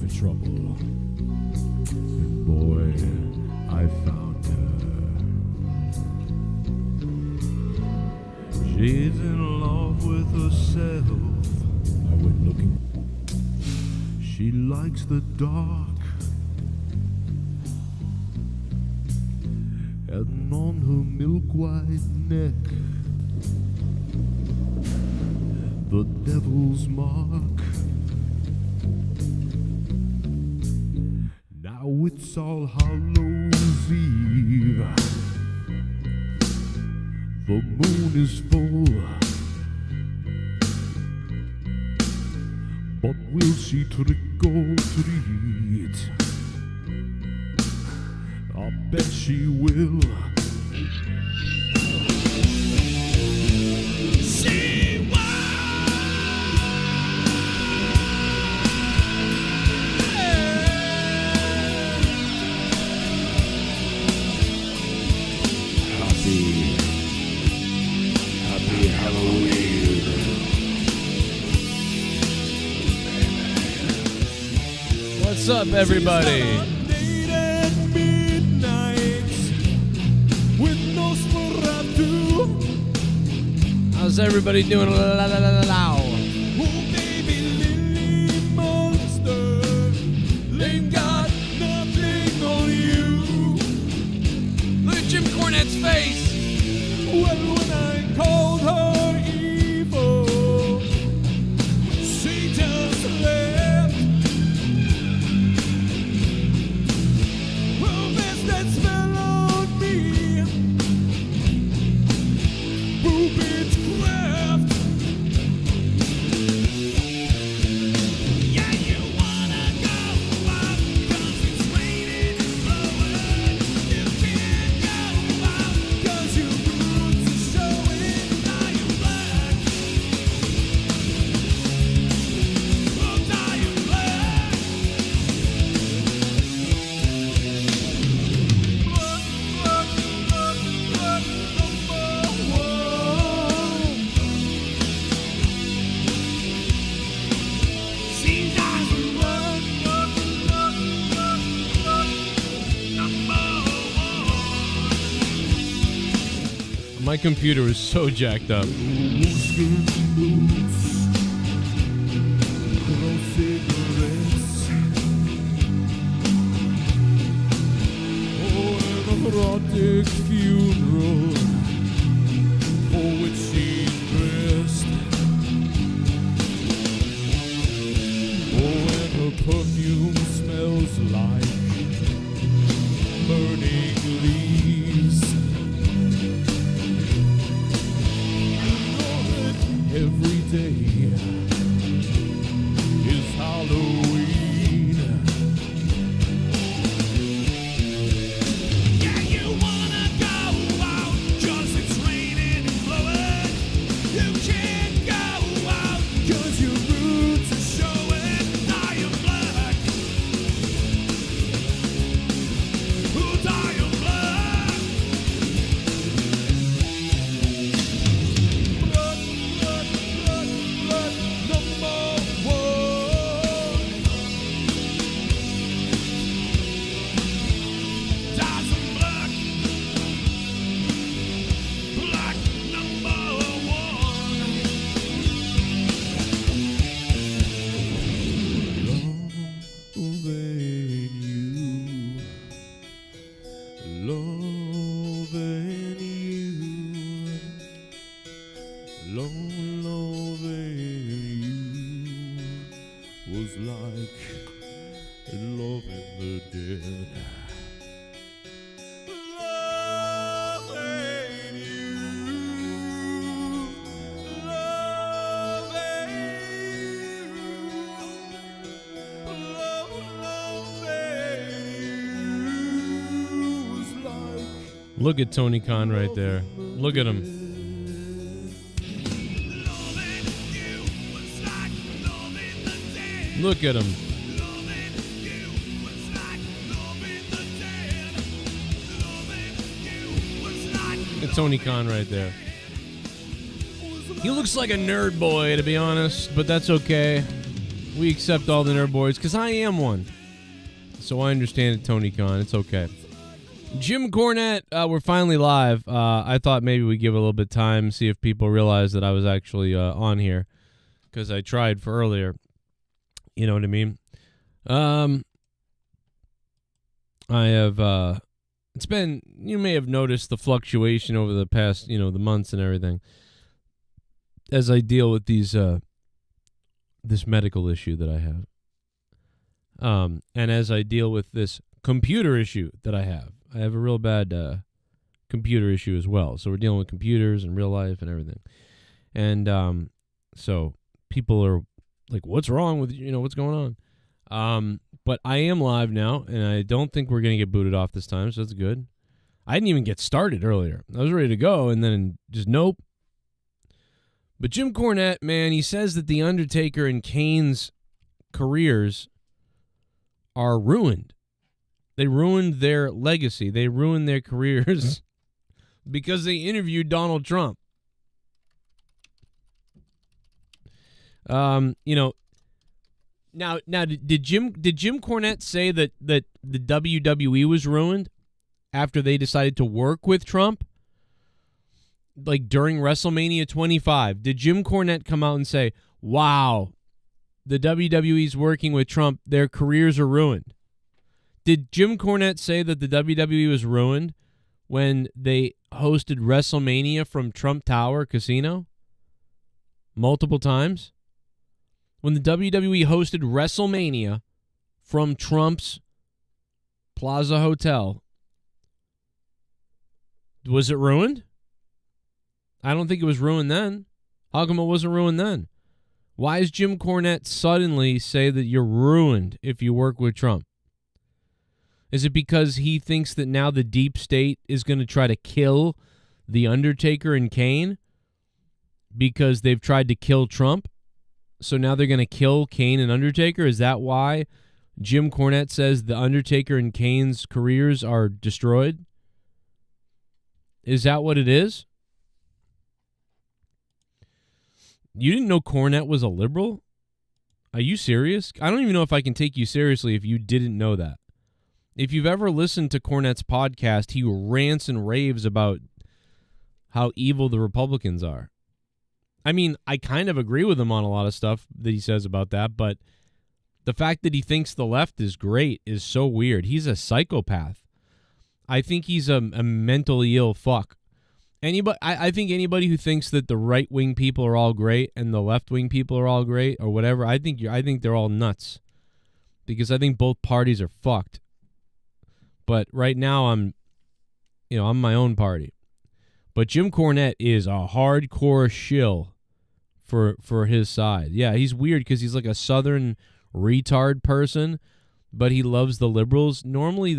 for trouble. And boy, I found her. She's in love with herself. I went looking. She likes the dark. And on her milk-white neck, the devil's mark. Now it's All Hallows Eve. The moon is full, but will she trick or treat? I bet she will. She will. Happy Halloween. What's up, everybody? How's everybody doing? La, la, la, la, la. Oh, baby, Lily Monster, ain't got nothing on you. Look at Jim Cornette's face. Well, when I called her evil, she just left. Well, there's that smell on me. Boobage craft. Yeah, you wanna go out, 'cause it's raining and blowing. You can't go out, 'cause your roots are showing. Now you're black. Oh, now you're black. Blood, blood, blood, blood, number one. She doesn't run, run, run, run, run, number one. My computer is so jacked up. Wolfskin boots, no cigarettes. Oh, an erotic funeral for which she's dressed. Oh, and her perfume smells like burning leaves. Every day is Halloween. Yeah, you wanna go out, 'cause it's raining and blowing. You can't go out, 'cause your roots are showing. Now you're black. Ooh, now you're black. Blood, blood, blood, blood, number one. Dozen black, black number one. Loving you, loving you was like loving the dead. Loving you, loving you was like. Look at Tony Khan right there. Look at him. Look at him. It's Tony Khan right there. He looks like a nerd boy, to be honest, but that's okay. We accept all the nerd boys because I am one. So I understand it, Tony Khan. It's okay. Jim Cornette, we're finally live. I thought maybe we'd give it a little bit of time, see if people realize that I was actually on here, because I tried for earlier. You know what I mean? I have, it's been, you may have noticed the fluctuation over the past, the months and everything, as I deal with these, this medical issue that I have. And as I deal with this computer issue that I have a real bad computer issue as well. So we're dealing with computers and real life and everything. And so people are like, what's wrong with, what's going on? But I am live now, and I don't think we're going to get booted off this time, so that's good. I didn't even get started earlier. I was ready to go, and then just nope. But Jim Cornette, man, he says that the Undertaker and Kane's careers are ruined. They ruined their legacy. They ruined their careers because they interviewed Donald Trump. Now did Jim Cornette say that the WWE was ruined after they decided to work with Trump? Like during WrestleMania 25, did Jim Cornette come out and say, "Wow, the WWE's working with Trump, their careers are ruined"? Did Jim Cornette say that the WWE was ruined when they hosted WrestleMania from Trump Tower Casino multiple times? When the WWE hosted WrestleMania from Trump's Plaza Hotel, was it ruined? I don't think it was ruined then. How come it wasn't ruined then? Why is Jim Cornette suddenly say that you're ruined if you work with Trump? Is it because he thinks that now the deep state is going to try to kill the Undertaker and Kane because they've tried to kill Trump? So now they're going to kill Kane and Undertaker? Is that why Jim Cornette says the Undertaker and Kane's careers are destroyed? Is that what it is? You didn't know Cornette was a liberal? Are you serious? I don't even know if I can take you seriously if you didn't know that. If you've ever listened to Cornette's podcast, he rants and raves about how evil the Republicans are. I mean, I kind of agree with him on a lot of stuff that he says about that, but the fact that he thinks the left is great is so weird. He's a psychopath. I think he's a mentally ill fuck. I think anybody who thinks that the right-wing people are all great and the left-wing people are all great or whatever, I think they're all nuts, because I think both parties are fucked. But right now I'm my own party. But Jim Cornette is a hardcore shill for his side. Yeah, he's weird because he's like a southern retard person, but he loves the liberals. Normally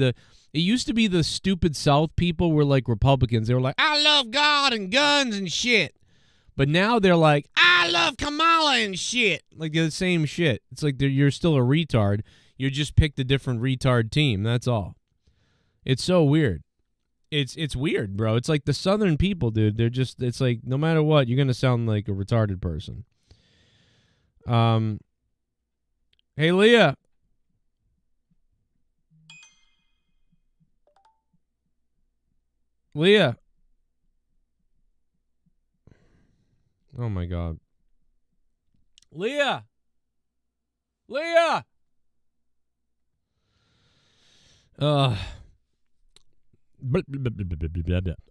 it used to be the stupid South people were like Republicans. They were like, I love God and guns and shit. But now they're like, I love Kamala and shit. Like they're the same shit. It's like you're still a retard. You just picked a different retard team. That's all. It's so weird. It's weird, bro. It's like the Southern people, dude. It's like no matter what, you're gonna sound like a retarded person. Hey, Leah. Leah. Oh my God. Leah. Leah.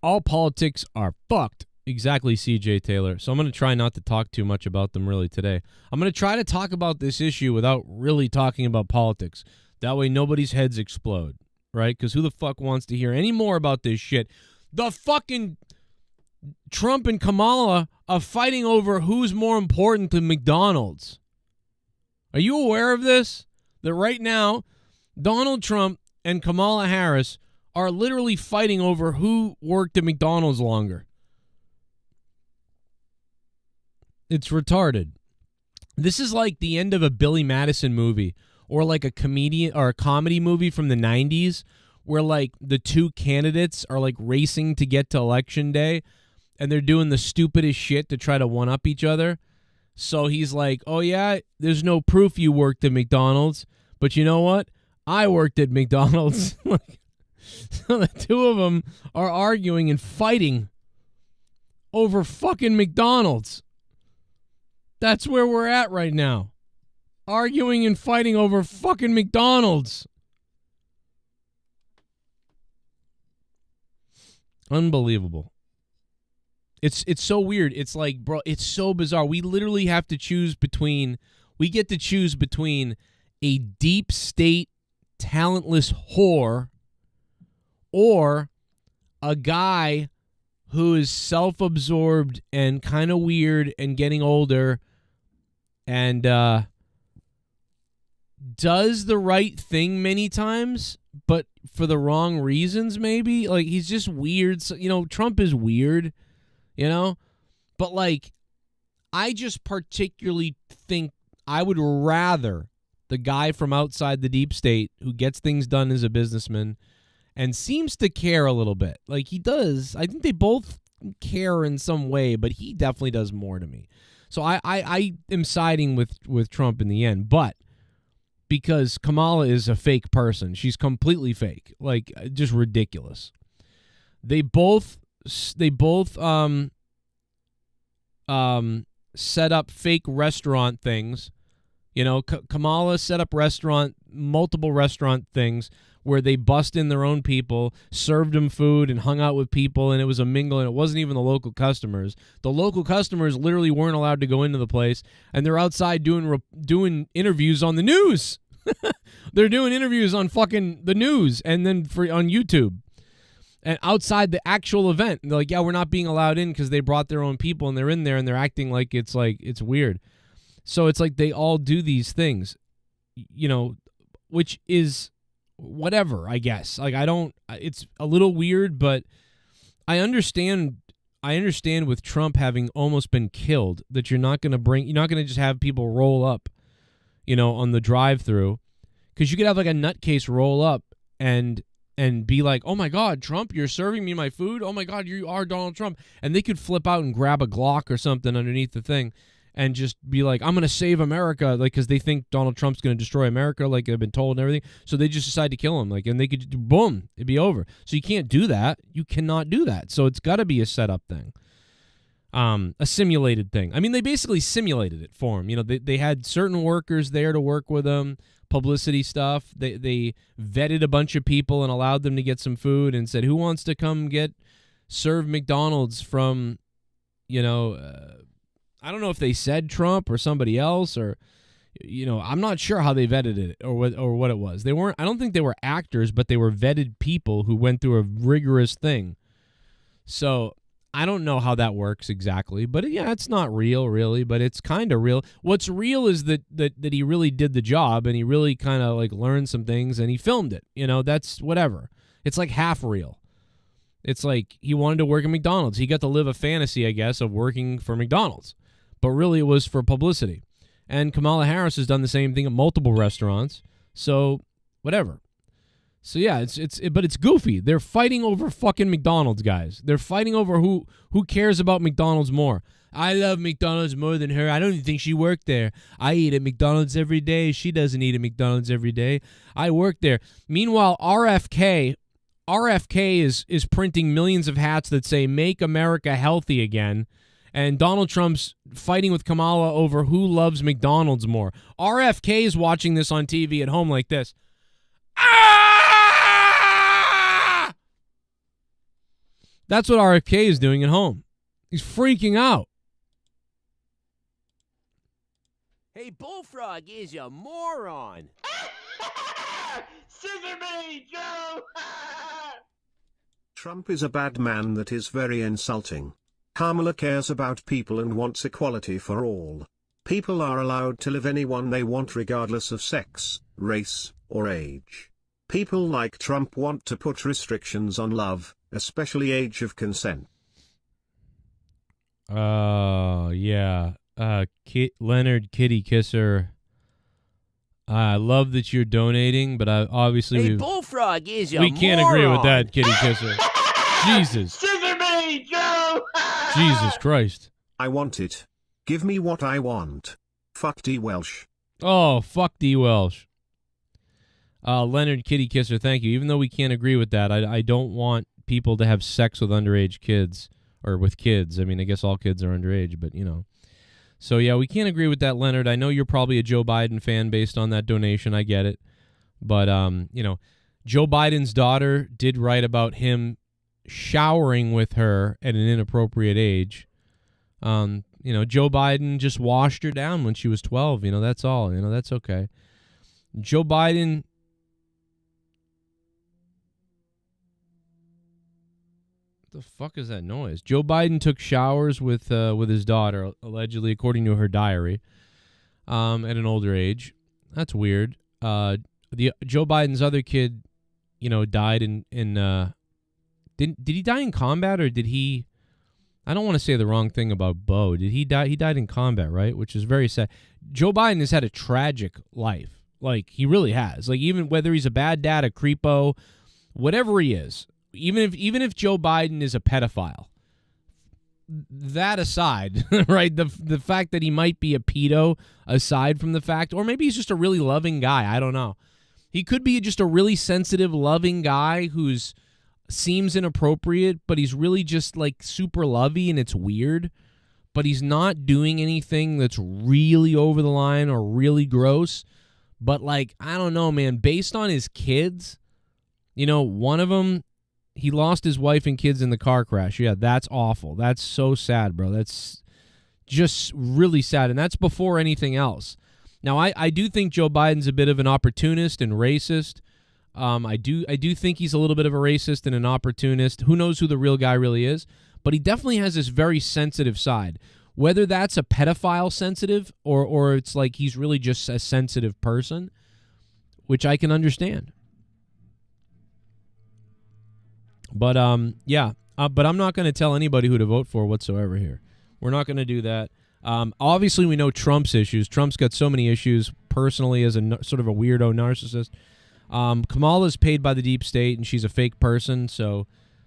All politics are fucked. Exactly, CJ Taylor. So I'm going to try not to talk too much about them really today. I'm going to try to talk about this issue without really talking about politics. That way nobody's heads explode, right? Because who the fuck wants to hear any more about this shit? The fucking Trump and Kamala are fighting over who's more important to McDonald's. Are you aware of this? That right now, Donald Trump and Kamala Harris are literally fighting over who worked at McDonald's longer. It's retarded. This is like the end of a Billy Madison movie or like a comedian or a comedy movie from the 90s where like the two candidates are like racing to get to election day and they're doing the stupidest shit to try to one-up each other. So he's like, oh, yeah, there's no proof you worked at McDonald's. But you know what? I worked at McDonald's. So the two of them are arguing and fighting over fucking McDonald's. That's where we're at right now. Arguing and fighting over fucking McDonald's. Unbelievable. It's so weird. It's like, bro, it's so bizarre. We literally have to choose between, we get to choose between a deep state talentless whore or a guy who is self-absorbed and kind of weird and getting older and does the right thing many times, but for the wrong reasons maybe. Like, he's just weird. So, you know, Trump is weird, you know? But, like, I just particularly think I would rather the guy from outside the deep state who gets things done as a businessman and seems to care a little bit. Like, he does. I think they both care in some way, but he definitely does more to me. So I am siding with Trump in the end, but because Kamala is a fake person. She's completely fake. Like, just ridiculous. They both set up fake restaurant things. You know, Kamala set up multiple restaurant things where they bust in their own people, served them food, and hung out with people, and it was a mingle, and it wasn't even the local customers. The local customers literally weren't allowed to go into the place, and they're outside doing interviews on the news. They're doing interviews on fucking the news, and then on YouTube. And outside the actual event, they're like, yeah, we're not being allowed in because they brought their own people, and they're in there, and they're acting like it's weird. So it's like they all do these things, you know, which is whatever, I guess. Like, it's a little weird, but I understand with Trump having almost been killed that you're not going to just have people roll up, you know, on the drive-through, because you could have like a nutcase roll up and be like, oh my God, Trump, you're serving me my food. Oh my God, you are Donald Trump. And they could flip out and grab a Glock or something underneath the thing and just be like, I'm going to save America, like, because they think Donald Trump's going to destroy America, like they've been told and everything. So they just decide to kill him, like, and they could, boom, it'd be over. So you can't do that. You cannot do that. So it's got to be a setup thing, a simulated thing. I mean, they basically simulated it for him. You know, they had certain workers there to work with him, publicity stuff. They vetted a bunch of people and allowed them to get some food and said, who wants to come serve McDonald's from, you know, I don't know if they said Trump or somebody else, or, you know, I'm not sure how they vetted it or what it was. I don't think they were actors, but they were vetted people who went through a rigorous thing. So I don't know how that works exactly, but yeah, it's not real really, but it's kind of real. What's real is that he really did the job and he really kind of like learned some things and he filmed it. You know, that's whatever. It's like half real. It's like he wanted to work at McDonald's. He got to live a fantasy, I guess, of working for McDonald's. But really it was for publicity. And Kamala Harris has done the same thing at multiple restaurants. So, whatever. So yeah, but it's goofy. They're fighting over fucking McDonald's, guys. They're fighting over who cares about McDonald's more. I love McDonald's more than her. I don't even think she worked there. I eat at McDonald's every day. She doesn't eat at McDonald's every day. I work there. Meanwhile, RFK is printing millions of hats that say "Make America Healthy Again." And Donald Trump's fighting with Kamala over who loves McDonald's more. RFK is watching this on TV at home like this. Ah! That's what RFK is doing at home. He's freaking out. Hey, Bullfrog is a moron. Scissor me, Joe! Trump is a bad man that is very insulting. Kamala cares about people and wants equality for all. People are allowed to live anyone they want regardless of sex, race, or age. People like Trump want to put restrictions on love, especially age of consent. Yeah. Leonard Kitty Kisser. I love that you're donating, but obviously Hey, Bullfrog is a we can't agree with that, Kitty Kisser. Jesus. Scissor me, Joe! Jesus Christ. I want it. Give me what I want. Fuck D. Welsh. Oh, fuck D. Welsh. Leonard Kitty Kisser, thank you. Even though we can't agree with that, I don't want people to have sex with underage kids, or with kids. I mean, I guess all kids are underage, but, you know. So, yeah, we can't agree with that, Leonard. I know you're probably a Joe Biden fan based on that donation. I get it. But, you know, Joe Biden's daughter did write about him showering with her at an inappropriate age. You know, Joe Biden just washed her down when she was 12. You know, that's all. You know, that's okay. Joe Biden... What the fuck is that noise? Joe Biden took showers with his daughter, allegedly, according to her diary, at an older age. That's weird. Joe Biden's other kid, you know, died in did he die in combat, or did he? I don't want to say the wrong thing about Bo. Did he die? He died in combat, right? Which is very sad. Joe Biden has had a tragic life. Like, he really has. Like, even whether he's a bad dad, a creepo, whatever he is. Even if Joe Biden is a pedophile, that aside, right? The fact that he might be a pedo aside from the fact, or maybe he's just a really loving guy. I don't know. He could be just a really sensitive, loving guy who's seems inappropriate, but he's really just like super lovey, and it's weird. But he's not doing anything that's really over the line or really gross. But like, I don't know, man. Based on his kids, you know, one of them, he lost his wife and kids in the car crash. Yeah, that's awful. That's so sad, bro. That's just really sad. And that's before anything else. Now, I do think Joe Biden's a bit of an opportunist and racist. I do think he's a little bit of a racist and an opportunist. Who knows who the real guy really is? But he definitely has this very sensitive side. Whether that's a pedophile sensitive or it's like he's really just a sensitive person, which I can understand. But yeah, but I'm not going to tell anybody who to vote for whatsoever here. We're not going to do that. Obviously, we know Trump's issues. Trump's got so many issues personally as a sort of a weirdo narcissist. Kamala's paid by the deep state, and she's a fake person, so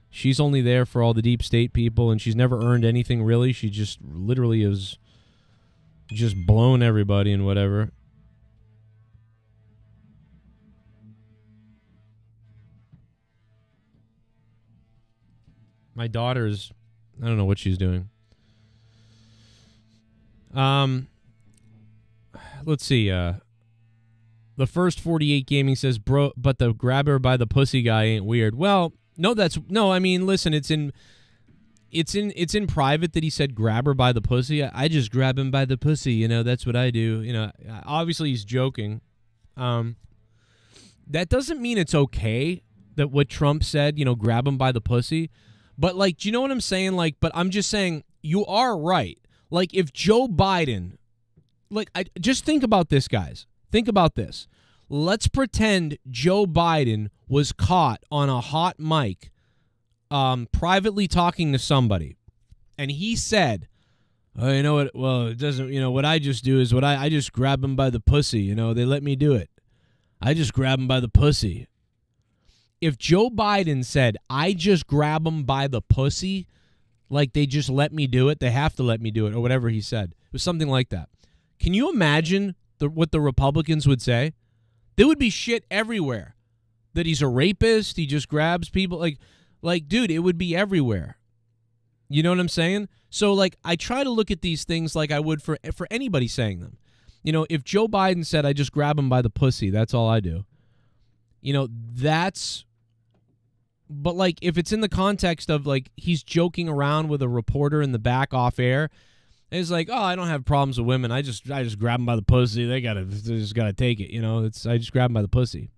she's only there for all the deep state people, and she's never earned anything really. She just literally is just blown everybody and whatever. My daughter's, I don't know what she's doing. Let's see. The first 48 Gaming says, bro, but the grab her by the pussy guy ain't weird. Well, no, I mean, listen, it's in private that he said grab her by the pussy. I just grab him by the pussy, you know, that's what I do. You know, obviously he's joking. That doesn't mean it's okay that what Trump said, you know, grab him by the pussy. But, like, do you know what I'm saying? Like, but I'm just saying, you are right. Like, if Joe Biden, like, just think about this, guys. Think about this. Let's pretend Joe Biden was caught on a hot mic privately talking to somebody. And he said, oh, you know what? Well, it doesn't, you know, what I just do is I just grab him by the pussy. You know, they let me do it. I just grab him by the pussy. If Joe Biden said, I just grab him by the pussy, like they just let me do it, they have to let me do it, or whatever he said. It was something like that. Can you imagine what the Republicans would say? There would be shit everywhere. That he's a rapist, he just grabs people. Like, dude, it would be everywhere. You know what I'm saying? So, like, I try to look at these things like I would for anybody saying them. You know, if Joe Biden said, I just grab him by the pussy, that's all I do. You know, that's... But, like, if it's in the context of, like, he's joking around with a reporter in the back off air, it's like, oh, I don't have problems with women. I just grab them by the pussy. They just gotta take it, you know. I just grab them by the pussy.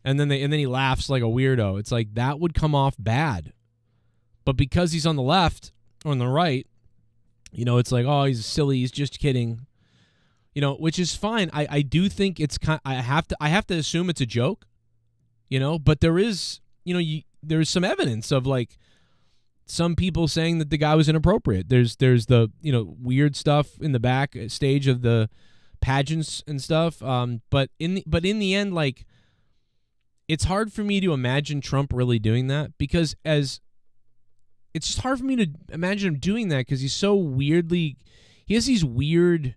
And then he laughs like a weirdo. It's like, that would come off bad. But because he's on the left or on the right, you know, it's like, oh, he's silly. He's just kidding. You know, which is fine. I do think it's I have to assume it's a joke, you know, but there is... You know, there's some evidence of, like, some people saying that the guy was inappropriate. There's the, you know, weird stuff in the back stage of the pageants and stuff. But in the end, like, it's hard for me to imagine Trump really doing that because it's just hard for me to imagine him doing that because he's so weirdly, He has these weird,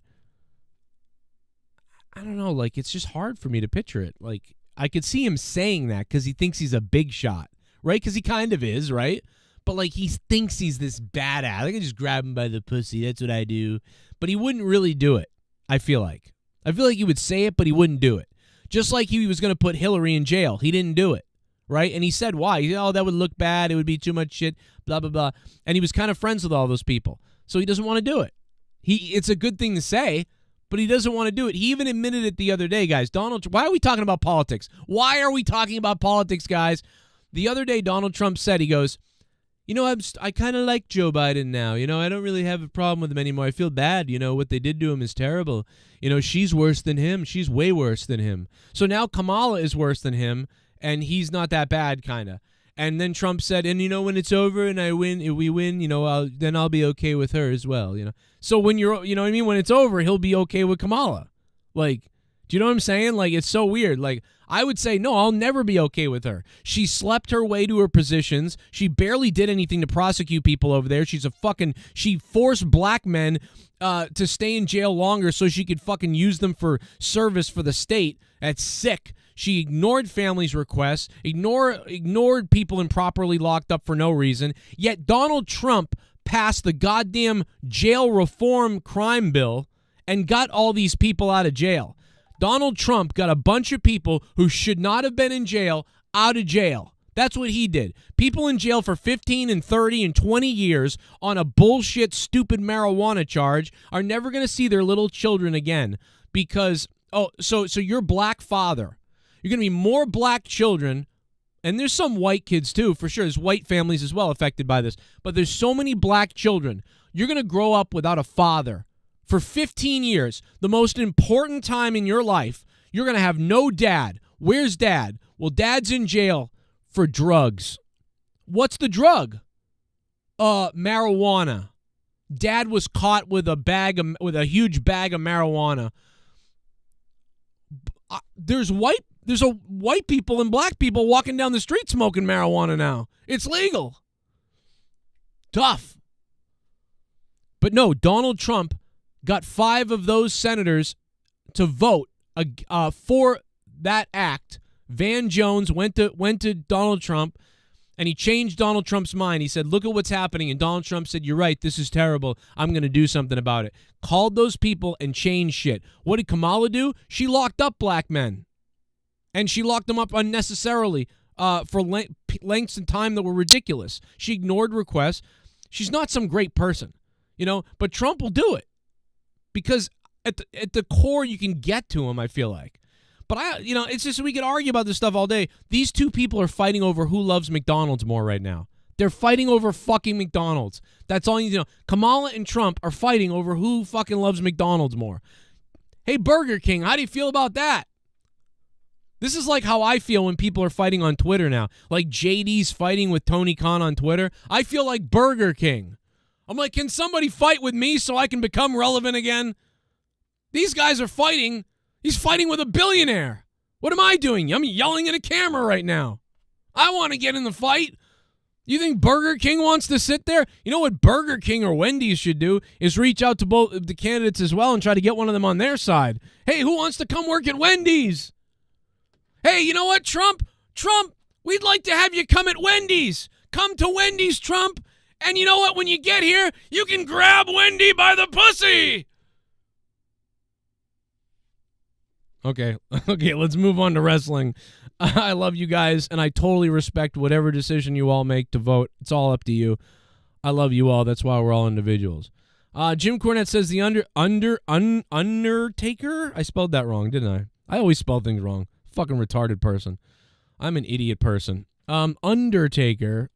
I don't know, like, it's just hard for me to picture it. Like, I could see him saying that because he thinks he's a big shot, right? Because he kind of is, right? But, like, he thinks he's this badass. I can just grab him by the pussy. That's what I do. But he wouldn't really do it, I feel like. I feel like he would say it, but he wouldn't do it. Just like he was going to put Hillary in jail. He didn't do it, right? And he said why. He said, oh, that would look bad. It would be too much shit, blah, blah, blah. And he was kind of friends with all those people. So he doesn't want to do it. It's a good thing to say, but he doesn't want to do it. He even admitted it the other day, guys. Why are we talking about politics? Why are we talking about politics, guys? The other day, Donald Trump said, he goes, you know, I kind of like Joe Biden now. You know, I don't really have a problem with him anymore. I feel bad. You know, what they did to him is terrible. You know, she's worse than him. She's way worse than him. So now Kamala is worse than him, and he's not that bad, kind of. And then Trump said, and, you know, when it's over and we win, you know, then I'll be okay with her as well, you know. So when you know what I mean? When it's over, he'll be okay with Kamala. Like, do you know what I'm saying? Like, it's so weird. Like, I would say, no, I'll never be okay with her. She slept her way to her positions. She barely did anything to prosecute people over there. She forced black men to stay in jail longer so she could fucking use them for service for the state. That's sick. She ignored families' requests, ignored people improperly locked up for no reason. Yet Donald Trump passed the goddamn jail reform crime bill and got all these people out of jail. Donald Trump got a bunch of people who should not have been in jail out of jail. That's what he did. People in jail for 15 and 30 and 20 years on a bullshit, stupid marijuana charge are never going to see their little children again because, so your black father, you're going to be more black children, and there's some white kids too, for sure. There's white families as well affected by this, but there's so many black children. You're going to grow up without a father. For 15 years, the most important time in your life, you're going to have no dad. Where's dad? Well, dad's in jail for drugs. What's the drug? Marijuana. Dad was caught with a huge bag of marijuana. There's white people and black people walking down the street smoking marijuana now. It's legal. Tough. But no, Donald Trump got 5 of those senators to vote for that act. Van Jones went to Donald Trump, and he changed Donald Trump's mind. He said, look at what's happening. And Donald Trump said, you're right, this is terrible. I'm going to do something about it. Called those people and changed shit. What did Kamala do? She locked up black men. And she locked them up unnecessarily for lengths of time that were ridiculous. She ignored requests. She's not some great person, you know, but Trump will do it. Because at the core, you can get to him, I feel like. But, it's just we could argue about this stuff all day. These two people are fighting over who loves McDonald's more right now. They're fighting over fucking McDonald's. That's all you need to know. Kamala and Trump are fighting over who fucking loves McDonald's more. Hey, Burger King, how do you feel about that? This is like how I feel when people are fighting on Twitter now. Like JD's fighting with Tony Khan on Twitter. I feel like Burger King. I'm like, can somebody fight with me so I can become relevant again? These guys are fighting. He's fighting with a billionaire. What am I doing? I'm yelling at a camera right now. I want to get in the fight. You think Burger King wants to sit there? You know what Burger King or Wendy's should do is reach out to both the candidates as well and try to get one of them on their side. Hey, who wants to come work at Wendy's? Hey, you know what, Trump? Trump, we'd like to have you come at Wendy's. Come to Wendy's, Trump. And you know what? When you get here, you can grab Wendy by the pussy. Okay, let's move on to wrestling. I love you guys, and I totally respect whatever decision you all make to vote. It's all up to you. I love you all. That's why we're all individuals. Jim Cornette says the Undertaker. I spelled that wrong, didn't I? I always spell things wrong. Fucking retarded person. I'm an idiot person. Undertaker.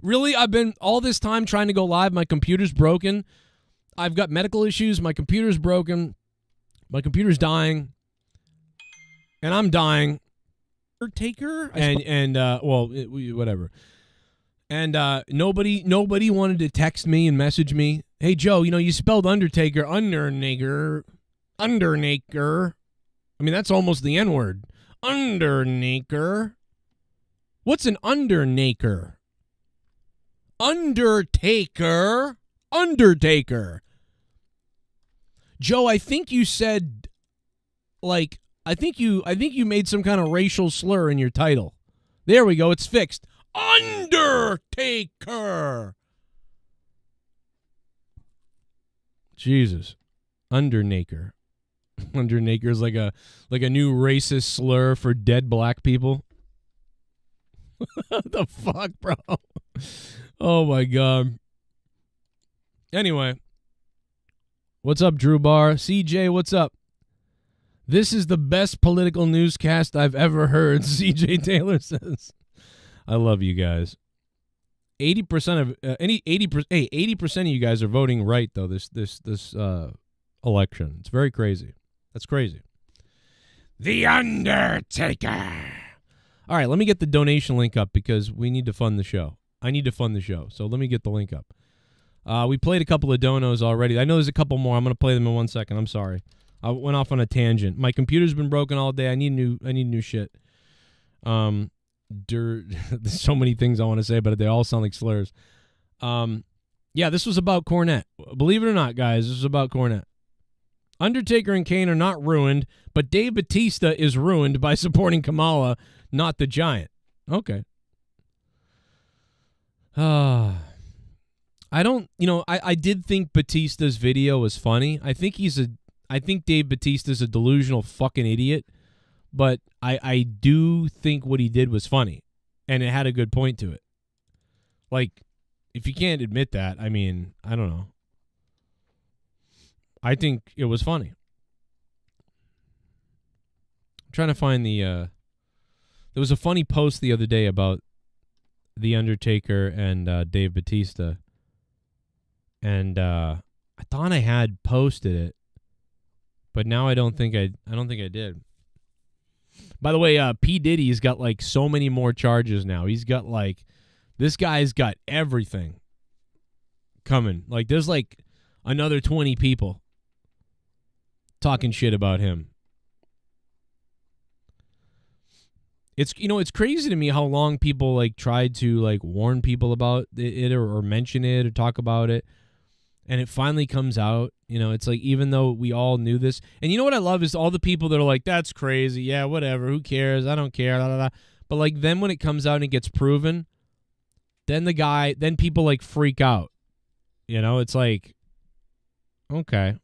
Really? I've been all this time trying to go live. My computer's broken. I've got medical issues. My computer's broken. My computer's dying. And I'm dying. Undertaker? Whatever. And nobody wanted to text me and message me. Hey, Joe, you spelled Undertaker. Undertaker. I mean, that's almost the N-word. Undertaker. What's an Undertaker? Undertaker. Undertaker. Joe, I think you said, like, I think you made some kind of racial slur in your title. There we go. It's fixed. Undertaker. Jesus. Undertaker. Undertaker is like a new racist slur for dead black people. What the fuck, bro? Oh my god. Anyway. What's up, Drew Barr? CJ, what's up? This is the best political newscast I've ever heard, CJ Taylor says. I love you guys. 80% of 80% of you guys are voting right though this election. It's very crazy. That's crazy. The Undertaker. All right, let me get the donation link up because we need to fund the show. I need to fund the show. So let me get the link up. We played a couple of donos already. I know there's a couple more. I'm going to play them in 1 second. I'm sorry. I went off on a tangent. My computer's been broken all day. I need new shit. There's so many things I want to say, but they all sound like slurs. Yeah, this was about Cornette. Believe it or not, guys, this was about Cornette. Undertaker and Kane are not ruined, but Dave Bautista is ruined by supporting Kamala, not the Giant. Okay. I don't, I did think Batista's video was funny. I think Dave Bautista's a delusional fucking idiot, but I do think what he did was funny, and it had a good point to it. Like, if you can't admit that, I mean, I don't know. I think it was funny. I'm trying to find there was a funny post the other day about The Undertaker and Dave Bautista. And I thought I had posted it, but now I don't think I did. By the way, P Diddy's got like so many more charges now. He's got like, this guy's got everything coming. Like, there's like another 20 people talking shit about him. It's it's crazy to me how long people like tried to like warn people about it or mention it or talk about it. And it finally comes out, it's like, even though we all knew this. And you know what I love is all the people that are like, that's crazy. Yeah, whatever. Who cares? I don't care. Blah, blah, blah. But like, then when it comes out and it gets proven, then people like freak out. It's like, okay.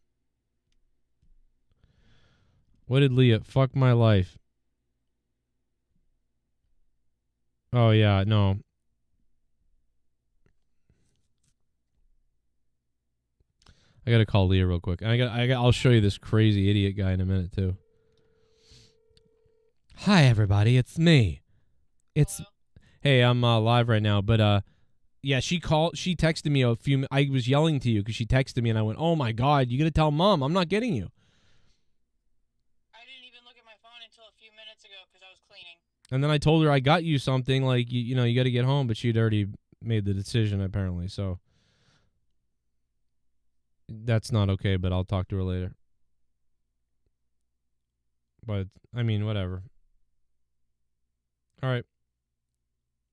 What did Leah? Fuck my life. Oh, yeah, no. I gotta call Leah real quick. I'll show you this crazy idiot guy in a minute too. Hi everybody, it's me. Hey, I'm live right now, but yeah, she texted me I was yelling to you because she texted me and I went, "Oh my god, you gotta tell Mom I'm not getting you." I didn't even look at my phone until a few minutes ago because I was cleaning. And then I told her I got you something, like you gotta get home, but she'd already made the decision apparently, so. That's not okay, but I'll talk to her later. But, I mean, whatever. All right.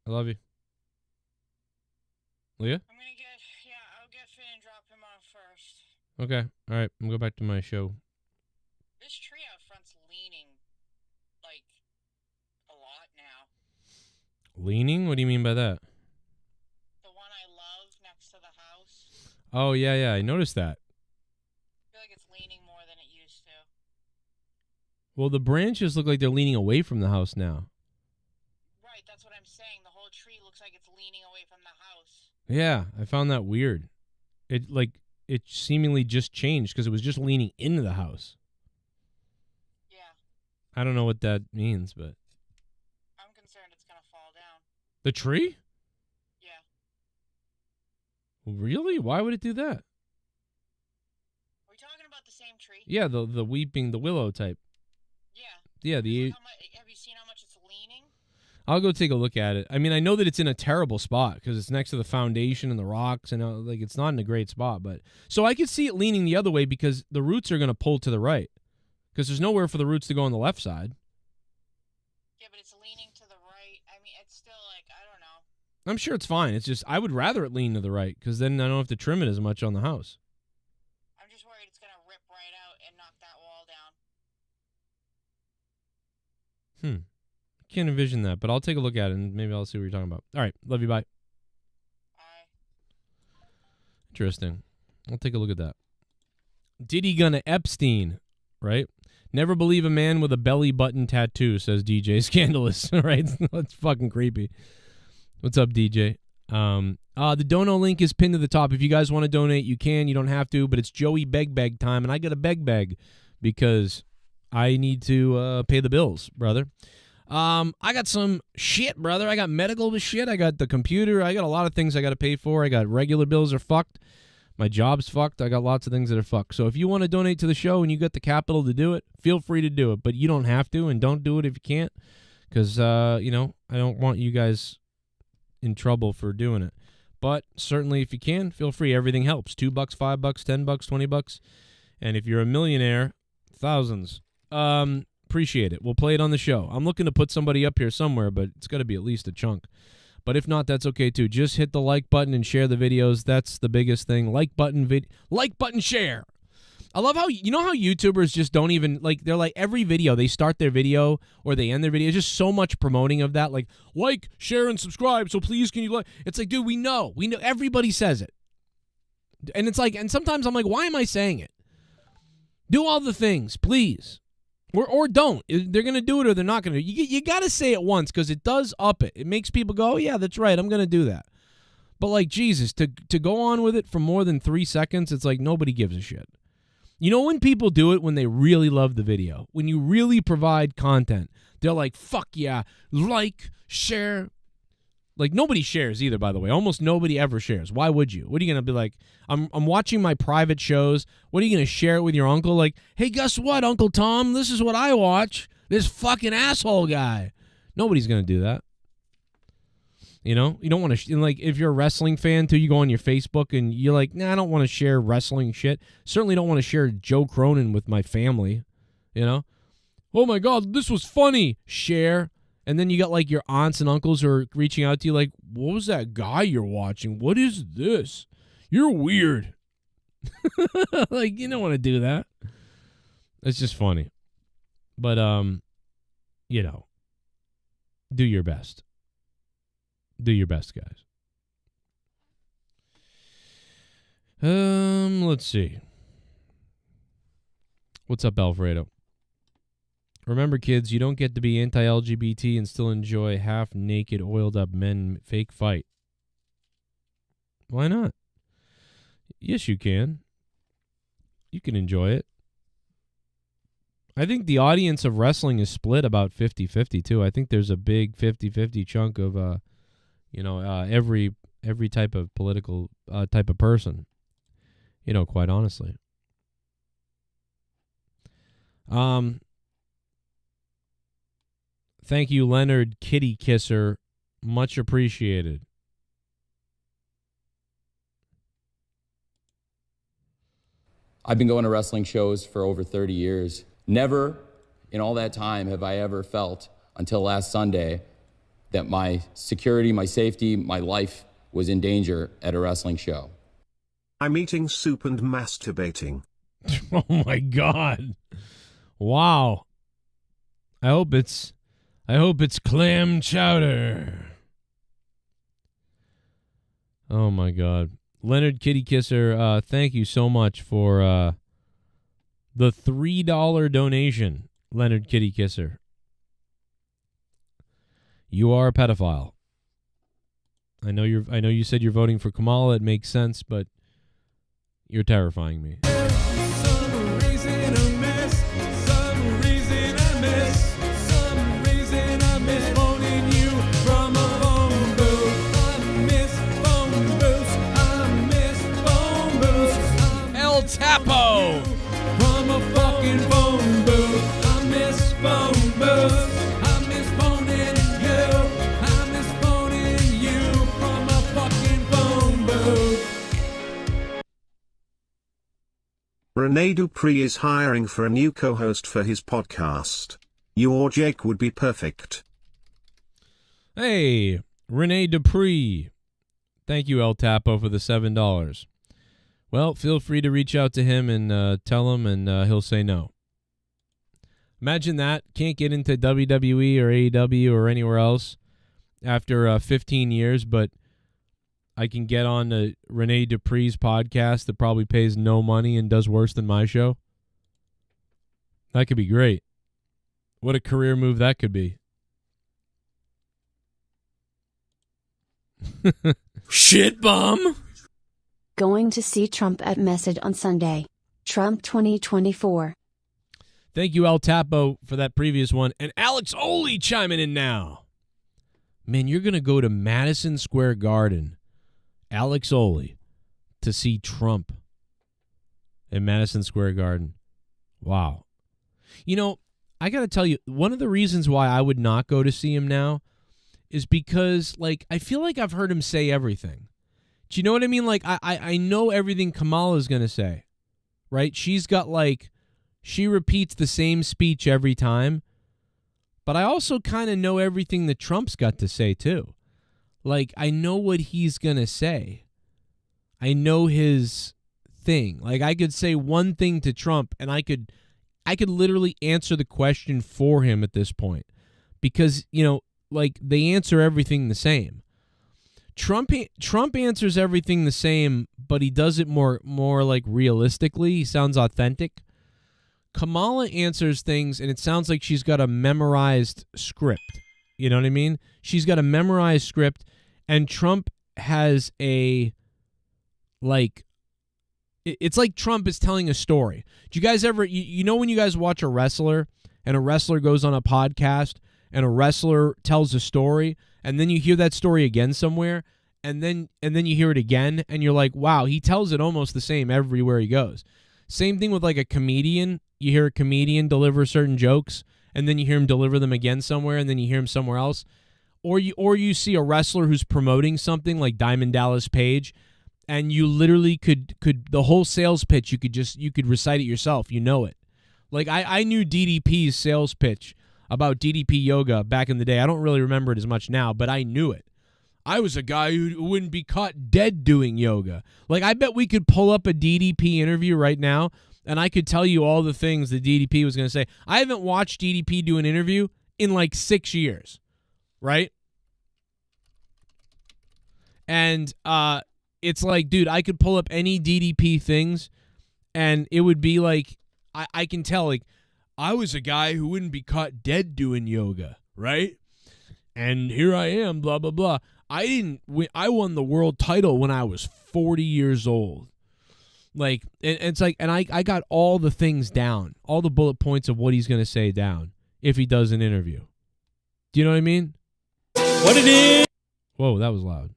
I love you. Leah? I'll get Finn and drop him off first. Okay. All right. I'm going to go back to my show. This tree out front's leaning, like, a lot now. Leaning? What do you mean by that? The one I love next to the house. Oh, yeah. I noticed that. I feel like it's leaning more than it used to. Well, the branches look like they're leaning away from the house now. Right, that's what I'm saying. The whole tree looks like it's leaning away from the house. Yeah, I found that weird. It seemingly just changed because it was just leaning into the house. Yeah. I don't know what that means, but... I'm concerned it's going to fall down. The tree? Yeah. Really? Why would it do that? Are we talking about the same tree? Yeah, the willow type. Yeah. Yeah, have you seen how much it's leaning? I'll go take a look at it. I mean, I know that it's in a terrible spot because it's next to the foundation and the rocks, and it's not in a great spot. But so I could see it leaning the other way because the roots are going to pull to the right because there's nowhere for the roots to go on the left side. Yeah, but it's leaning to the right. I mean, it's still like, I don't know. I'm sure it's fine. It's just I would rather it lean to the right because then I don't have to trim it as much on the house. I'm just worried it's gonna rip right out and knock that wall down. Can't envision that, but I'll take a look at it and maybe I'll see what you're talking about. All right, love you, bye. Bye. Interesting. I'll take a look at that. Diddy gonna Epstein, right? Never believe a man with a belly button tattoo, says DJ Scandalous. All right, that's fucking creepy. What's up, DJ? The dono link is pinned to the top. If you guys want to donate, you can. You don't have to, but it's Joey Beg time, and I got a beg because I need to pay the bills, brother. I got some shit, brother. I got medical shit. I got the computer. I got a lot of things I got to pay for. I got regular bills are fucked. My job's fucked. I got lots of things that are fucked. So if you want to donate to the show and you got the capital to do it, feel free to do it. But you don't have to, and don't do it if you can't, because I don't want you guys in trouble for doing it. But certainly if you can, feel free. Everything helps. $2, $5, $10, $20. And if you're a millionaire, thousands. Appreciate it. We'll play it on the show. I'm looking to put somebody up here somewhere, but it's got to be at least a chunk. But if not, that's okay too. Just hit the like button and share the videos. That's the biggest thing. Like button, share. I love how, you know how YouTubers just don't even, like, they're like, every video, they start their video or they end their video. Just so much promoting of that. Like, share, and subscribe. So please, can you like? It's like, dude, we know. Everybody says it. And it's like, and sometimes I'm like, why am I saying it? Do all the things, please. Or don't. They're going to do it or they're not going to. You got to say it once because it does up it. It makes people go, oh, yeah, that's right. I'm going to do that. But like, Jesus, to go on with it for more than 3 seconds, it's like nobody gives a shit. You know when people do it when they really love the video? When you really provide content, they're like, fuck yeah, like, share. Like, nobody shares either, by the way. Almost nobody ever shares. Why would you? What are you going to be like? I'm watching my private shows. What are you going to share it with your uncle? Like, hey, guess what, Uncle Tom? This is what I watch. This fucking asshole guy. Nobody's going to do that. You know? You don't want to, like, if you're a wrestling fan, too, you go on your Facebook and you're like, nah, I don't want to share wrestling shit. Certainly don't want to share Joe Cronin with my family. You know? Oh, my God, this was funny. Share. And then you got, like, your aunts and uncles who are reaching out to you like, what was that guy you're watching? What is this? You're weird. Like, you don't want to do that. It's just funny. But, do your best. Do your best, guys. Let's see. What's up, Alfredo? Remember, kids, you don't get to be anti-LGBT and still enjoy half-naked, oiled-up men fake fight. Why not? Yes, you can. You can enjoy it. I think the audience of wrestling is split about 50-50, too. I think there's a big 50-50 chunk of, every type of political type of person. Quite honestly. Thank you, Leonard Kitty Kisser. Much appreciated. I've been going to wrestling shows for over 30 years. Never in all that time have I ever felt, until last Sunday, that my security, my safety, my life was in danger at a wrestling show. I'm eating soup and masturbating. Oh my God. Wow. I hope it's clam chowder. Oh my God. Leonard Kitty Kisser, thank you so much for the $3 donation, Leonard Kitty Kisser. You are a pedophile. I know you said you're voting for Kamala. It makes sense, but you're terrifying me. Some reason I miss, some reason I miss, some reason I miss phoning you from a phone booth. I miss phone booths, I miss phone booths. El Tapo! From a fucking phone booth, I miss phone booths. I miss phoning you, I miss phoning you from a fucking phone booth. Rene Dupree is hiring for a new co-host for his podcast. You or Jake would be perfect. Hey, Renee Dupree. Thank you, El Tapo, for the $7. Well, feel free to reach out to him and tell him, and he'll say no. Imagine that. Can't get into WWE or AEW or anywhere else after 15 years, but I can get on to Renee Dupree's podcast that probably pays no money and does worse than my show. That could be great. What a career move that could be. Shit bum. Going to see Trump at Message on Sunday. Trump 2024. Thank you, El Tapo, for that previous one. And Alex Oli chiming in now. Man, you're going to go to Madison Square Garden, Alex Oli, to see Trump in Madison Square Garden. Wow. You know, I got to tell you, one of the reasons why I would not go to see him now is because, like, I feel like I've heard him say everything. Do you know what I mean? Like, I know everything Kamala's going to say, right? She's got, like, she repeats the same speech every time. But I also kind of know everything that Trump's got to say, too. Like, I know what he's going to say. I know his thing. Like, I could say one thing to Trump, and I could literally answer the question for him at this point. Because, you know, like, they answer everything the same. Trump answers everything the same, but he does it more like realistically. He sounds authentic. Kamala answers things, and it sounds like she's got a memorized script. You know what I mean? She's got a memorized script, and Trump has a, like, it's like Trump is telling a story. Do you guys ever, you know when you guys watch a wrestler, and a wrestler goes on a podcast, and a wrestler tells a story, and then you hear that story again somewhere, and then you hear it again, and you're like, wow, he tells it almost the same everywhere he goes. Same thing with, like, a comedian. You hear a comedian deliver certain jokes, and then you hear him deliver them again somewhere, and then you hear him somewhere else. Or you see a wrestler who's promoting something like Diamond Dallas Page, and you literally could the whole sales pitch, you could recite it yourself. You know it. Like, I knew DDP's sales pitch about DDP yoga back in the day. I don't really remember it as much now, but I knew it. I was a guy who wouldn't be caught dead doing yoga. Like, I bet we could pull up a DDP interview right now, and I could tell you all the things that DDP was going to say. I haven't watched DDP do an interview in like 6 years, right? And it's like, dude, I could pull up any DDP things, and it would be like, I can tell, like, I was a guy who wouldn't be caught dead doing yoga, right? And here I am, blah, blah, blah. I won the world title when I was 40 years old. Like, and it's like, and I got all the things down, all the bullet points of what he's going to say down if he does an interview. Do you know what I mean? What it is? Whoa, that was loud.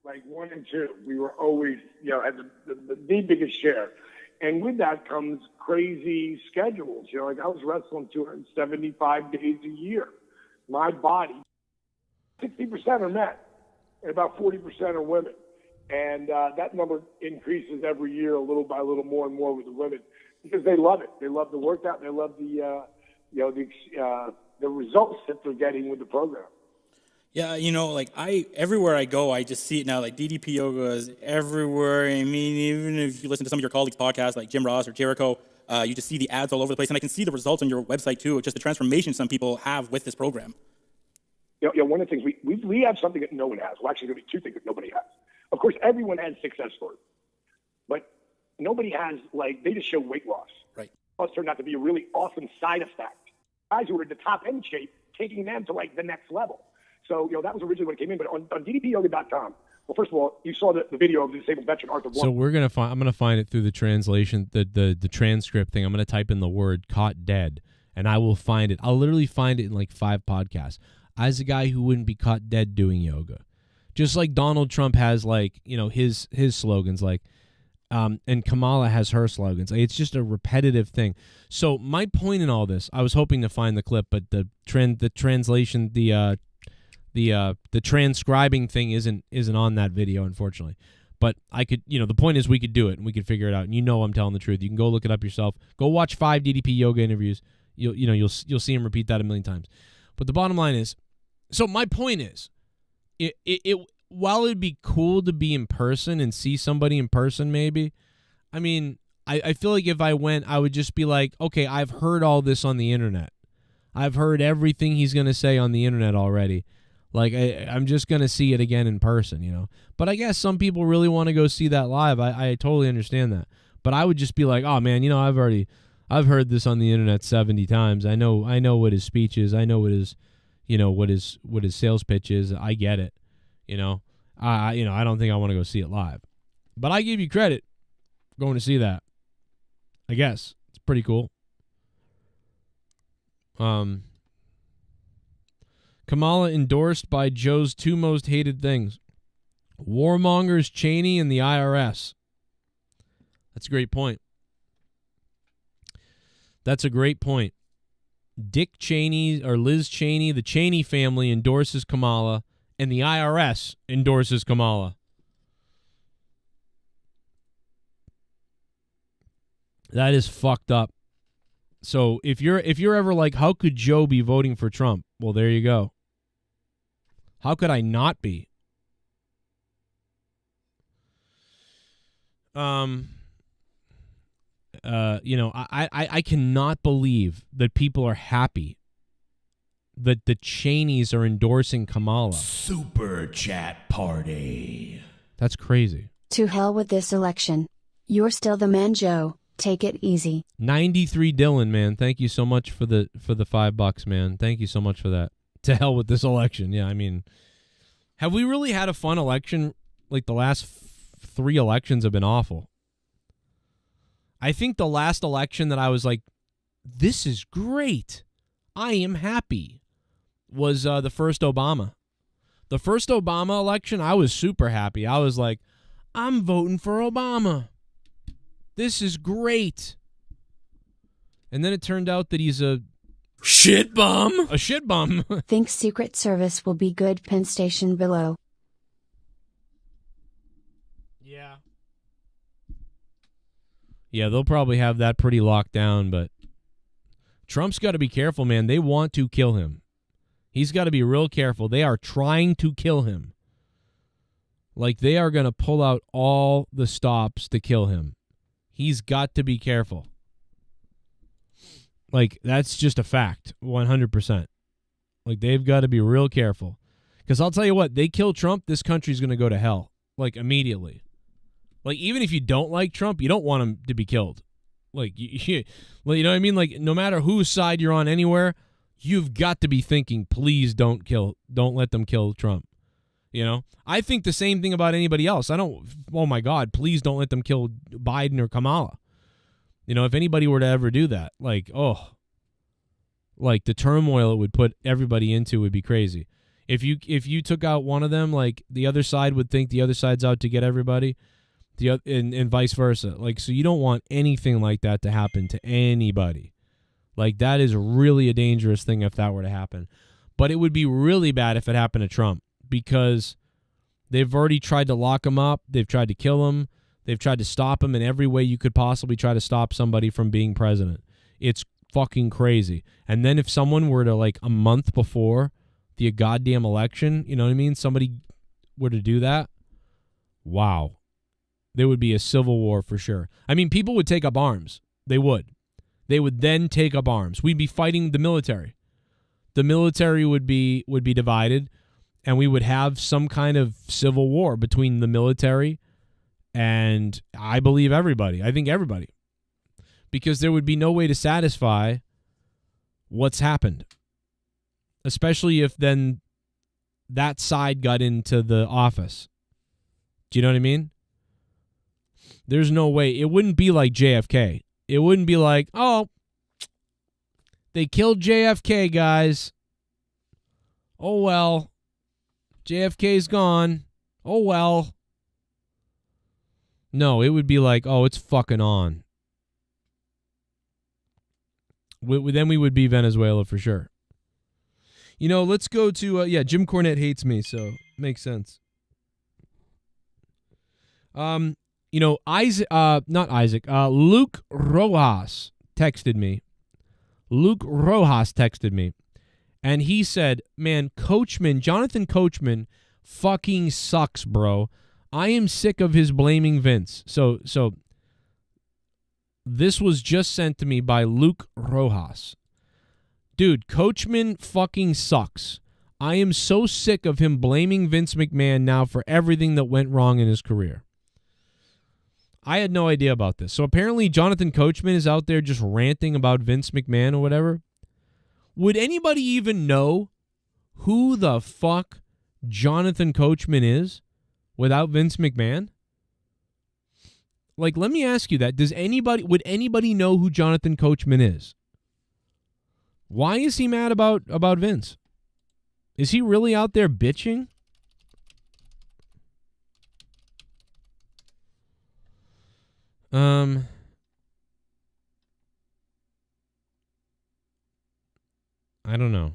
Like 1 and 2, we were always, had the biggest share. And with that comes crazy schedules. Like, I was wrestling 275 days a year. My body, 60% are men, and about 40% are women. And that number increases every year a little by little, more and more with the women, because they love it. They love the workout. They love the results that they're getting with the program. Yeah, like everywhere I go, I just see it now. Like, DDP yoga is everywhere. I mean, even if you listen to some of your colleagues' podcasts, like Jim Ross or Jericho, you just see the ads all over the place, and I can see the results on your website too. Just the transformation some people have with this program. One of the things we have something that no one has. Well, actually, there'll be two things that nobody has. Of course, everyone has success stories, but nobody has, like, they just show weight loss. Right. Plus, turned out to be a really awesome side effect. Guys who were in the top end shape, taking them to, like, the next level. So, that was originally when it came in. But on ddpyoga.com, well, first of all, you saw the video of the disabled veteran, Arthur Blunt. So I'm gonna find it through the translation, the transcript thing. I'm gonna type in the word "caught dead," and I will find it. I'll literally find it in like 5 podcasts. As a guy who wouldn't be caught dead doing yoga, just like Donald Trump has, like, his slogans, like, and Kamala has her slogans. Like, it's just a repetitive thing. So my point in all this, I was hoping to find the clip, but the translation, the transcribing thing isn't on that video, unfortunately. But I could, the point is we could do it and we could figure it out. And I'm telling the truth. You can go look it up yourself. Go watch 5 DDP yoga interviews. You'll see him repeat that a million times. But the bottom line is, so my point is, it while it'd be cool to be in person and see somebody in person, maybe, I mean, I feel like if I went, I would just be like, okay, I've heard all this on the internet. I've heard everything he's going to say on the internet already. Like, I'm just going to see it again in person, you know? But I guess some people really want to go see that live. I totally understand that. But I would just be like, oh, man, you know, I've heard this on the internet 70 times. I know what his speech is. I know what his, you know, what his sales pitch is. I get it, you know? I don't think I want to go see it live. But I give you credit going to see that. I guess. It's pretty cool. Kamala endorsed by Joe's two most hated things: warmongers Cheney and the IRS. That's a great point. That's a great point. Dick Cheney or Liz Cheney, the Cheney family endorses Kamala, and the IRS endorses Kamala. That is fucked up. So if you're ever like, how could Joe be voting for Trump? Well, there you go. How could I not be? You know, I cannot believe that people are happy that the Cheneys are endorsing Kamala. Super chat party. That's crazy. To hell with this election. You're still the man, Joe. Take it easy. 93 Dylan, man. Thank you so much for the $5, man. Thank you so much for that. To hell with this election. Yeah, I mean, have we really had a fun election? Like, the last 3 elections have been awful. I think the last election that I was like, this is great, I am happy, was the first Obama. The first Obama election, I was super happy. I was like, I'm voting for Obama. This is great. And then it turned out that he's a shit bum. A shit bum. Think Secret Service will be good. Penn Station below. Yeah. Yeah, they'll probably have that pretty locked down, but Trump's got to be careful, man. They want to kill him. He's got to be real careful. They are trying to kill him. Like, they are going to pull out all the stops to kill him. He's got to be careful. Like, that's just a fact, 100%. Like, they've got to be real careful. Because I'll tell you what, they kill Trump, this country's going to go to hell. Like, immediately. Like, even if you don't like Trump, you don't want him to be killed. Like, you know what I mean? Like, no matter whose side you're on anywhere, you've got to be thinking, please don't let them kill Trump. You know? I think the same thing about anybody else. Oh my God, please don't let them kill Biden or Kamala. You know, if anybody were to ever do that, like, like the turmoil it would put everybody into would be crazy. If you took out one of them, like, the other side would think the other side's out to get everybody. And vice versa. Like, so you don't want anything like that to happen to anybody. Like, that is really a dangerous thing if that were to happen. But it would be really bad if it happened to Trump, because they've already tried to lock him up. They've tried to kill him. They've tried to stop him in every way you could possibly try to stop somebody from being president. It's fucking crazy. And then if someone were to, like, a month before the goddamn election, you know what I mean? Somebody were to do that. Wow. There would be a civil war for sure. I mean, people would take up arms. They would. They would then take up arms. We'd be fighting the military. The military would be divided, and we would have some kind of civil war between the military and, I believe, everybody. I think everybody. Because there would be no way to satisfy what's happened. Especially if then that side got into the office. Do you know what I mean? There's no way. It wouldn't be like JFK. It wouldn't be like, oh, they killed JFK, guys. Oh, well. JFK's gone. Oh, well. No, it would be like, oh, it's fucking on. Then we would be Venezuela for sure. You know, let's go to, Jim Cornette hates me, so makes sense. You know, Luke Rojas texted me. And he said, man, Jonathan Coachman fucking sucks, bro. I am sick of his blaming Vince. So this was just sent to me by Luke Rojas. Dude, Coachman fucking sucks. I am so sick of him blaming Vince McMahon now for everything that went wrong in his career. I had no idea about this. So apparently Jonathan Coachman is out there just ranting about Vince McMahon or whatever. Would anybody even know who the fuck Jonathan Coachman is without Vince McMahon? Like, let me ask you that. Would anybody know who Jonathan Coachman is? Why is he mad about Vince? Is he really out there bitching? I don't know.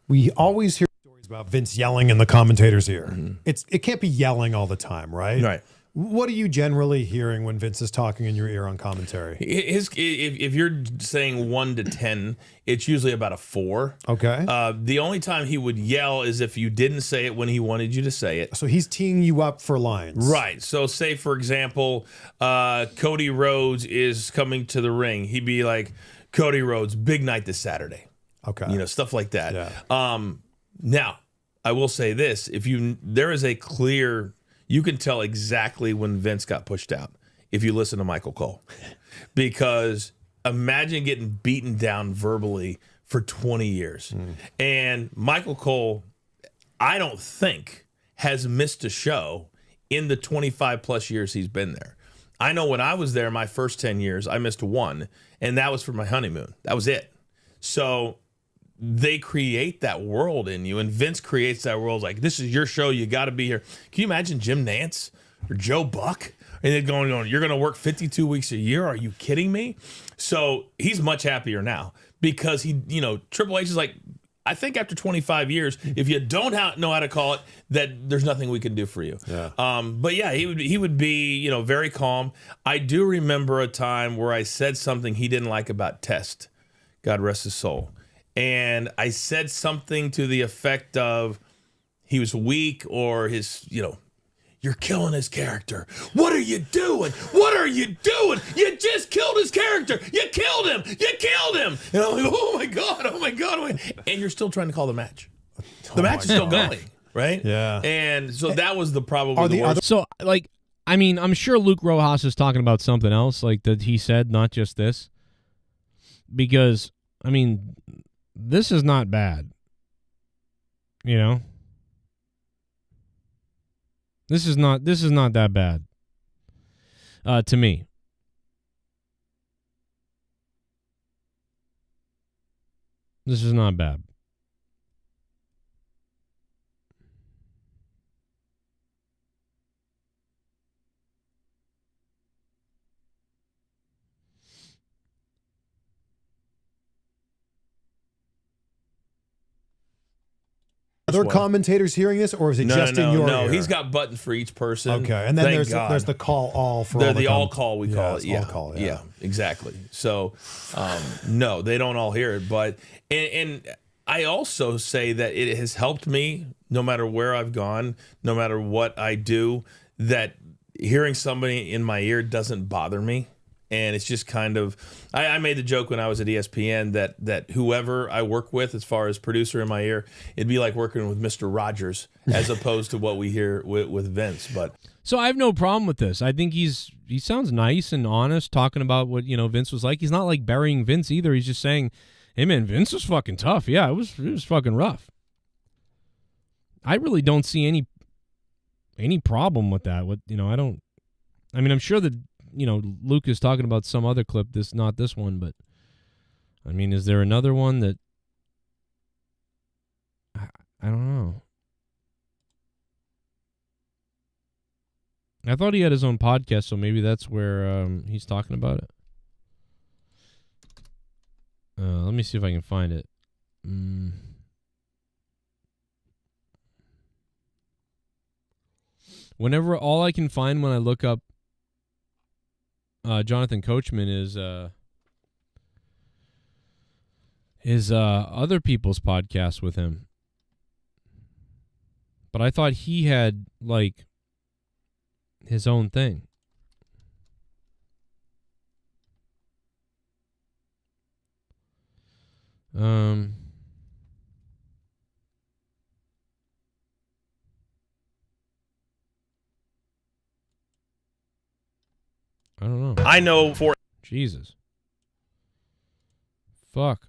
We always hear stories about Vince yelling in the commentator's ear. It can't be yelling all the time, right? Right. What are you generally hearing when Vince is talking in your ear on commentary? If you're saying 1 to 10, it's usually about a 4. Okay. The only time he would yell is if you didn't say it when he wanted you to say it. So he's teeing you up for lines. Right. So say, for example, Cody Rhodes is coming to the ring. He'd be like, Cody Rhodes, big night this Saturday. Okay. You know, stuff like that. Yeah. Now, I will say this. There is a clear... You can tell exactly when Vince got pushed out if you listen to Michael Cole. Because imagine getting beaten down verbally for 20 years. And Michael Cole, I don't think, has missed a show in the 25 plus years he's been there. I know when I was there my first 10 years, I missed one, and that was for my honeymoon. That was it. So they create that world in you, and Vince creates that world like, this is your show, you got to be here. Can you imagine Jim Nance or Joe Buck? And they're going, you're going to work 52 weeks a year? Are you kidding me? So he's much happier now because Triple H is like, I think after 25 years, if you don't know how to call it, that there's nothing we can do for you. Yeah. But yeah, he would be, very calm. I do remember a time where I said something he didn't like about Test. God rest his soul. And I said something to the effect of he was weak or his, you're killing his character. What are you doing? What are you doing? You just killed his character. You killed him. You killed him. And I'm like, oh my God. And you're still trying to call the match. The match is still going, right? Yeah. And so that was probably the worst. So, I'm sure Luke Rojas is talking about something else, like that he said, not just this. Because, this is not bad. This is not that bad. To me. This is not bad. Other commentators hearing this, or is it just in your ear? He's got buttons for each person. Okay, and then there's the call all for all the all call we call it. All call, yeah, exactly. So no, they don't all hear it, but and I also say that it has helped me no matter where I've gone, no matter what I do, that hearing somebody in my ear doesn't bother me. And it's just kind of, I made the joke when I was at ESPN that whoever I work with as far as producer in my ear, it'd be like working with Mr. Rogers as opposed to what we hear with Vince. But so I have no problem with this. I think he sounds nice and honest talking about what Vince was like. He's not like burying Vince either. He's just saying, hey man, Vince was fucking tough. Yeah, it was fucking rough. I really don't see any problem with that. I'm sure that Luke is talking about some other clip, not this one, but is there another one that I don't know. I thought he had his own podcast, so maybe that's where he's talking about it. Let me see if I can find it. Whenever all I can find when I look up Jonathan Coachman is his other people's podcasts with him. But I thought he had like his own thing. I don't know. I know for Jesus. Fuck.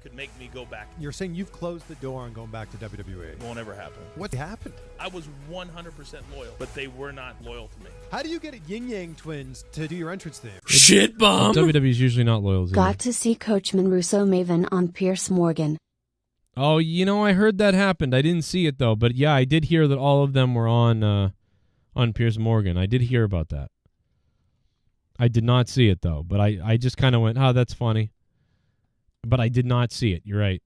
that could make me go back. You're saying you've closed the door on going back to WWE. It won't ever happen. What happened? I was 100% loyal, but they were not loyal to me. How do you get Yin Yang Twins to do your entrance theme? Shit bomb. WWE's usually not loyal to Got to see Coachman Russo Maven on Pierce Morgan. Oh, you know, I heard that happened. I didn't see it though, but yeah, I did hear that all of them were on Pierce Morgan. I did hear about that. I did not see it though, but I just kind of went, "Oh, that's funny." But I did not see it. You're right.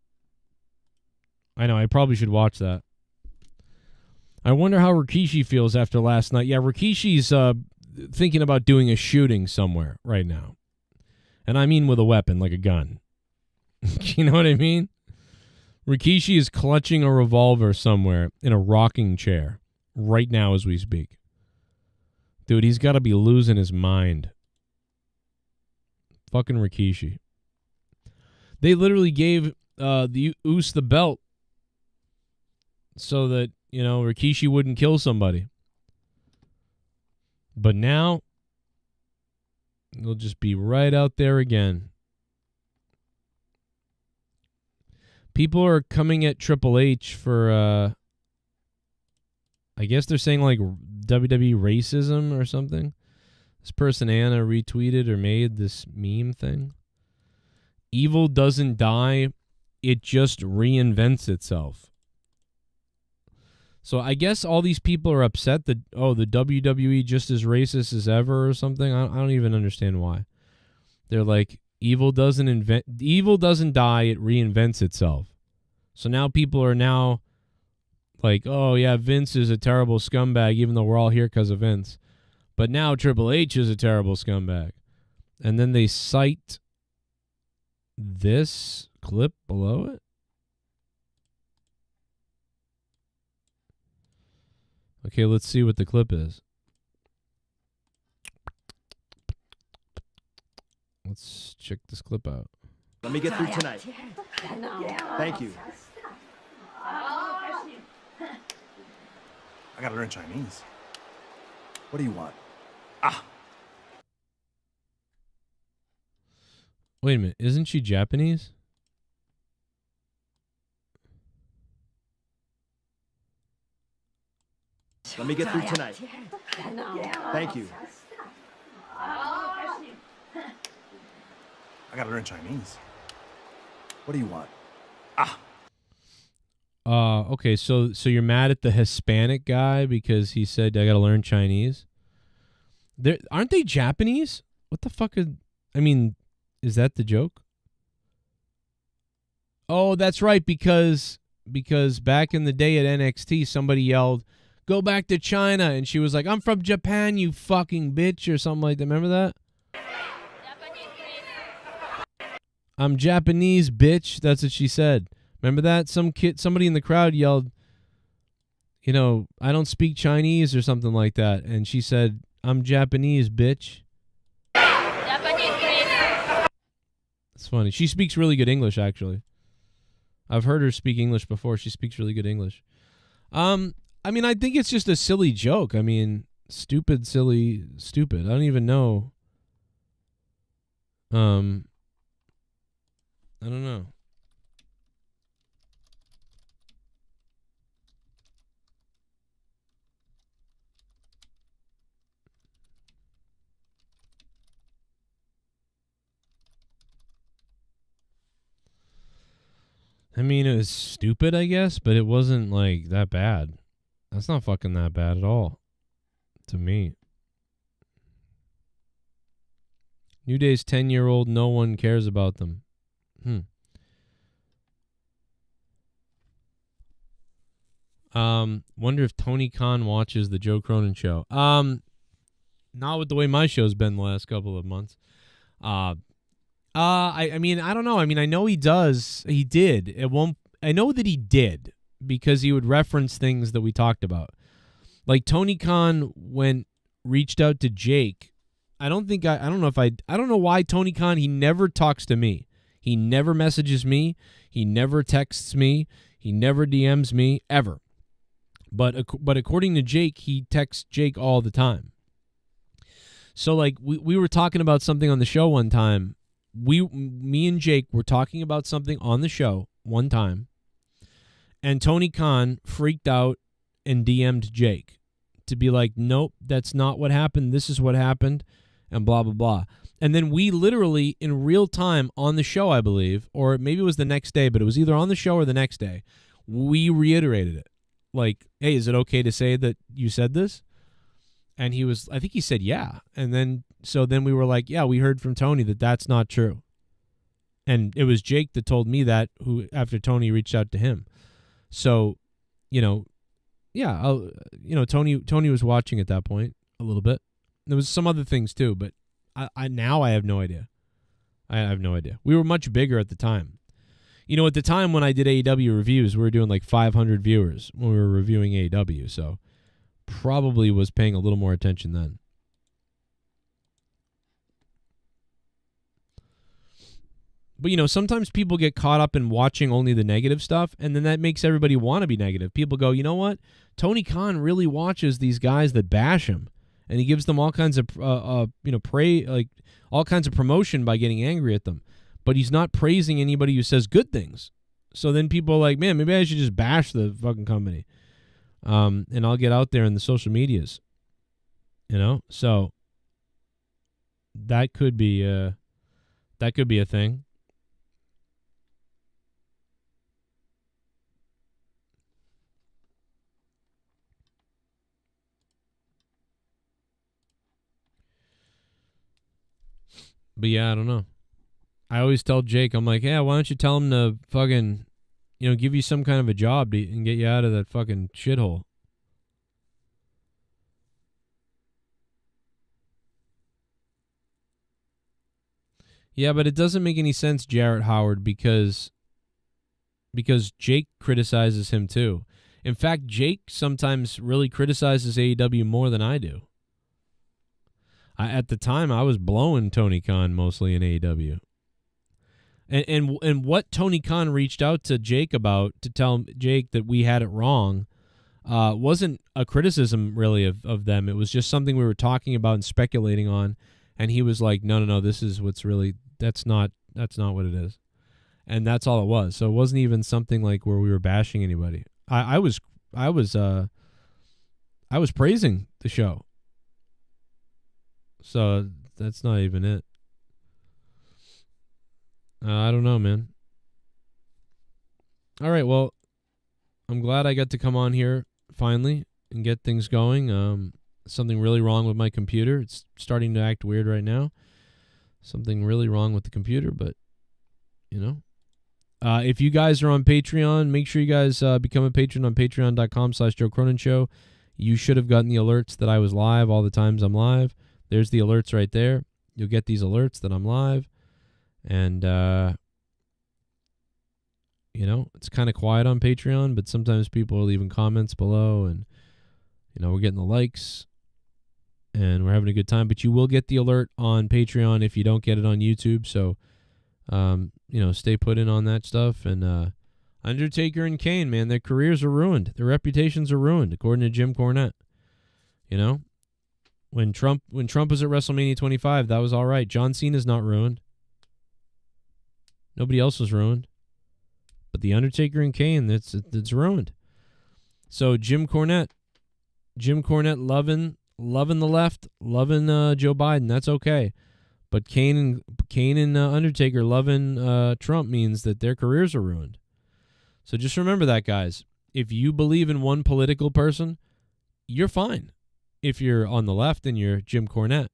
I know. I probably should watch that. I wonder how Rikishi feels after last night. Yeah, Rikishi's thinking about doing a shooting somewhere right now. And I mean with a weapon, like a gun. You know what I mean? Rikishi is clutching a revolver somewhere in a rocking chair right now as we speak. Dude, he's got to be losing his mind. Fucking Rikishi. They literally gave the Uso the belt so that, you know, Rikishi wouldn't kill somebody. But now, he'll just be right out there again. People are coming at Triple H for, I guess they're saying like WWE racism or something. This person, Anna, retweeted or made this meme thing. Evil doesn't die, it just reinvents itself. So I guess all these people are upset that, oh, the WWE just as racist as ever or something. I don't even understand why. They're like, evil doesn't die, it reinvents itself. So now people are now like, oh yeah, Vince is a terrible scumbag, even though we're all here because of Vince. But now Triple H is a terrible scumbag. And then they cite this clip below it. Okay, let's see what the clip is. Let's check this clip out. Let me get through tonight. Thank you. I gotta learn Chinese. What do you want? Wait a minute, isn't she Japanese? Let me get through tonight. Thank you. I gotta learn Chinese. What do you want? Okay, so you're mad at the Hispanic guy because he said I gotta learn Chinese? Aren't they Japanese? What the fuck is that the joke? Oh, that's right, because back in the day at NXT, somebody yelled, "Go back to China," and she was like, "I'm from Japan, you fucking bitch," or something like that. Remember that? I'm Japanese, bitch. That's what she said. Remember that? Somebody in the crowd yelled, you know, "I don't speak Chinese," or something like that. And she said, "I'm Japanese, bitch." It's funny. She speaks really good English, actually. I've heard her speak English before. She speaks really good English. I think it's just a silly joke. Stupid, silly, stupid. I don't even know. I don't know. It was stupid, I guess, but it wasn't like that bad. That's not fucking that bad at all. To me. New Day's 10-year-old, no one cares about them. Wonder if Tony Khan watches the Joe Cronin show. Not with the way my show's been the last couple of months. I mean, I don't know. I mean, I know he does. He did. It won't. I know that he did because he would reference things that we talked about. Like Tony Khan reached out to Jake. I don't know why Tony Khan, he never talks to me. He never messages me. He never texts me. He never DMs me ever. But according to Jake, he texts Jake all the time. So like we were talking about something on the show one time. Me and Jake were talking about something on the show one time, and Tony Khan freaked out and DM'd Jake to be like, nope, that's not what happened. This is what happened, and blah, blah, blah. And then we literally, in real time on the show, I believe, or maybe it was the next day, but it was either on the show or the next day, we reiterated it. Like, hey, is it okay to say that you said this? And I think he said, yeah. And then we were like, yeah, we heard from Tony that that's not true. And it was Jake that told me that after Tony reached out to him. So, yeah, Tony was watching at that point a little bit. There was some other things too, but I have no idea. I have no idea. We were much bigger at the time. At the time when I did AEW reviews, we were doing like 500 viewers when we were reviewing AEW. So probably was paying a little more attention then. But, sometimes people get caught up in watching only the negative stuff, and then that makes everybody want to be negative. People go, you know what? Tony Khan really watches these guys that bash him, and he gives them all kinds of, all kinds of promotion by getting angry at them. But he's not praising anybody who says good things. So then people are like, man, maybe I should just bash the fucking company. And I'll get out there in the social medias, so that could be a thing. But yeah, I don't know. I always tell Jake, I'm like, yeah, why don't you tell him to fucking, give you some kind of a job and get you out of that fucking shithole. Yeah, but it doesn't make any sense, Jarrett Howard, because Jake criticizes him too. In fact, Jake sometimes really criticizes AEW more than I do. At the time, I was blowing Tony Khan mostly in AEW. And what Tony Khan reached out to Jake about to tell Jake that we had it wrong wasn't a criticism really of them. It was just something we were talking about and speculating on. And he was like, no, this is what's really, that's not what it is. And that's all it was. So it wasn't even something like where we were bashing anybody. I was praising the show. So that's not even it. I don't know, man. All right, well, I'm glad I got to come on here finally and get things going. Something really wrong with my computer. It's starting to act weird right now. Something really wrong with the computer, but, if you guys are on Patreon, make sure you guys become a patron on patreon.com/Joe Cronin Show. You should have gotten the alerts that I was live all the times I'm live. There's the alerts right there. You'll get these alerts that I'm live. And, it's kind of quiet on Patreon, but sometimes people are leaving comments below and, we're getting the likes and we're having a good time. But you will get the alert on Patreon if you don't get it on YouTube. So, stay put in on that stuff. And Undertaker and Kane, man, their careers are ruined. Their reputations are ruined, according to Jim Cornette. When Trump was at WrestleMania 25, that was all right. John Cena's not ruined. Nobody else was ruined. But The Undertaker and Kane, it's ruined. So Jim Cornette loving the left, loving Joe Biden, that's okay. But Kane and Undertaker loving Trump means that their careers are ruined. So just remember that, guys. If you believe in one political person, you're fine. If you're on the left and you're Jim Cornette.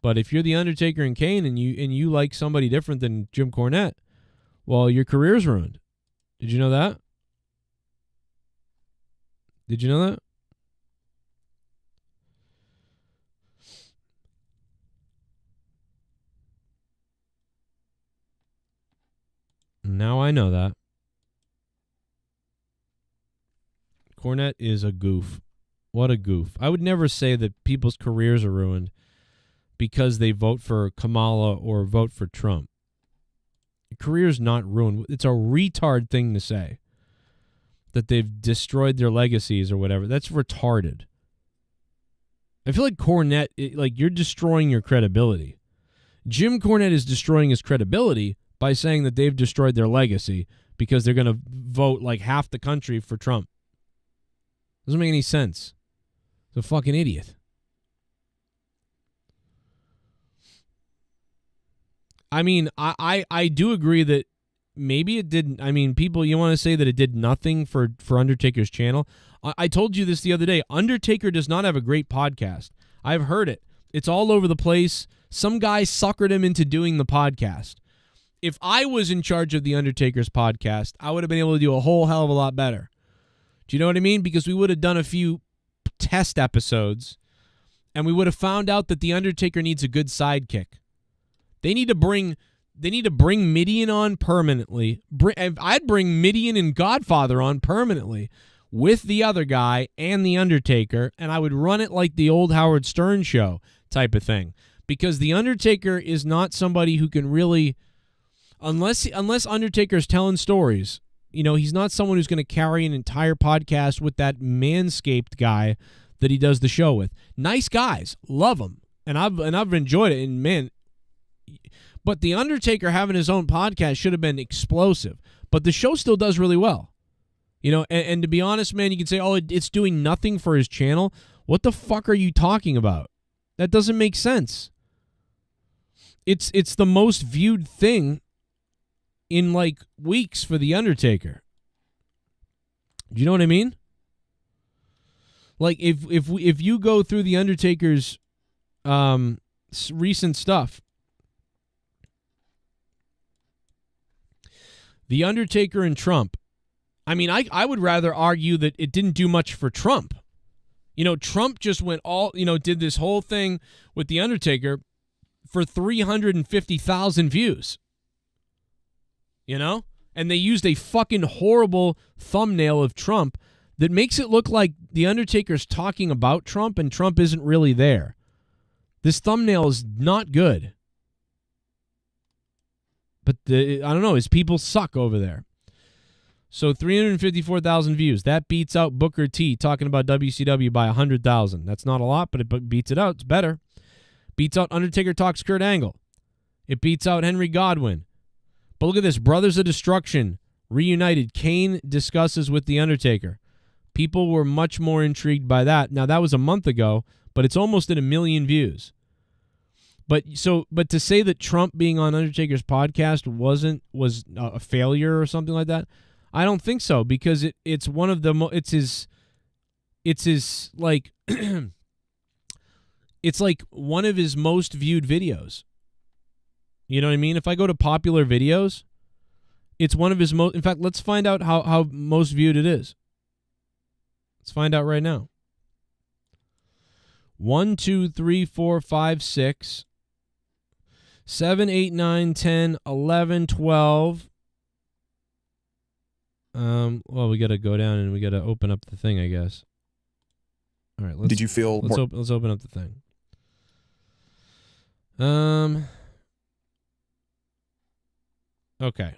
But if you're The Undertaker and Kane and you like somebody different than Jim Cornette, well, your career's ruined. Did you know that? Did you know that? Now I know that. Cornette is a goof. What a goof. I would never say that people's careers are ruined because they vote for Kamala or vote for Trump. Your career's not ruined. It's a retard thing to say that they've destroyed their legacies or whatever. That's retarded. I feel like Cornette, you're destroying your credibility. Jim Cornette is destroying his credibility by saying that they've destroyed their legacy because they're going to vote like half the country for Trump. Doesn't make any sense. He's a fucking idiot. I mean, I do agree that maybe it didn't. I mean, people, you want to say that it did nothing for Undertaker's channel? I told you this the other day. Undertaker does not have a great podcast. I've heard it. It's all over the place. Some guy suckered him into doing the podcast. If I was in charge of the Undertaker's podcast, I would have been able to do a whole hell of a lot better. Do you know what I mean? Because we would have done a few test episodes, and we would have found out that the Undertaker needs a good sidekick. They need to bring Midian on permanently. I'd bring Midian and Godfather on permanently with the other guy and the Undertaker, and I would run it like the old Howard Stern show type of thing. Because the Undertaker is not somebody who can really, unless Undertaker's telling stories, you know, he's not someone who's going to carry an entire podcast with that Manscaped guy that he does the show with. Nice guys, love them, and I've enjoyed it. And man, but the Undertaker having his own podcast should have been explosive. But the show still does really well, you know. And to be honest, man, you can say, oh, it's doing nothing for his channel. What the fuck are you talking about? That doesn't make sense. It's the most viewed thing in like weeks for the Undertaker. Do you know what I mean? Like if you go through the Undertaker's recent stuff, the Undertaker and Trump, I mean, I would rather argue that it didn't do much for Trump. You know, Trump just went did this whole thing with the Undertaker for 350,000 views. You know? And they used a fucking horrible thumbnail of Trump that makes it look like the Undertaker's talking about Trump and Trump isn't really there. This thumbnail is not good. But I don't know, his people suck over there. So 354,000 views. That beats out Booker T talking about WCW by 100,000. That's not a lot, but it beats it out. It's better. Beats out Undertaker Talks Kurt Angle. It beats out Henry Godwin. But look at this. Brothers of Destruction reunited. Kane discusses with The Undertaker. People were much more intrigued by that. Now, that was a month ago, but it's almost at 1 million views. But to say that Trump being on Undertaker's podcast was a failure or something like that, I don't think so, because it's one of the it's his like it's like one of his most viewed videos. You know what I mean? If I go to popular videos, it's one of his most. In fact, let's find out how most viewed it is. Let's find out right now. 1, 2, 3, 4, 5, 6, 7, 8, 9, 10, 11, 12. Well, we got to go down and we got to open up the thing, I guess. All right. Did you feel let's open up the thing. Okay.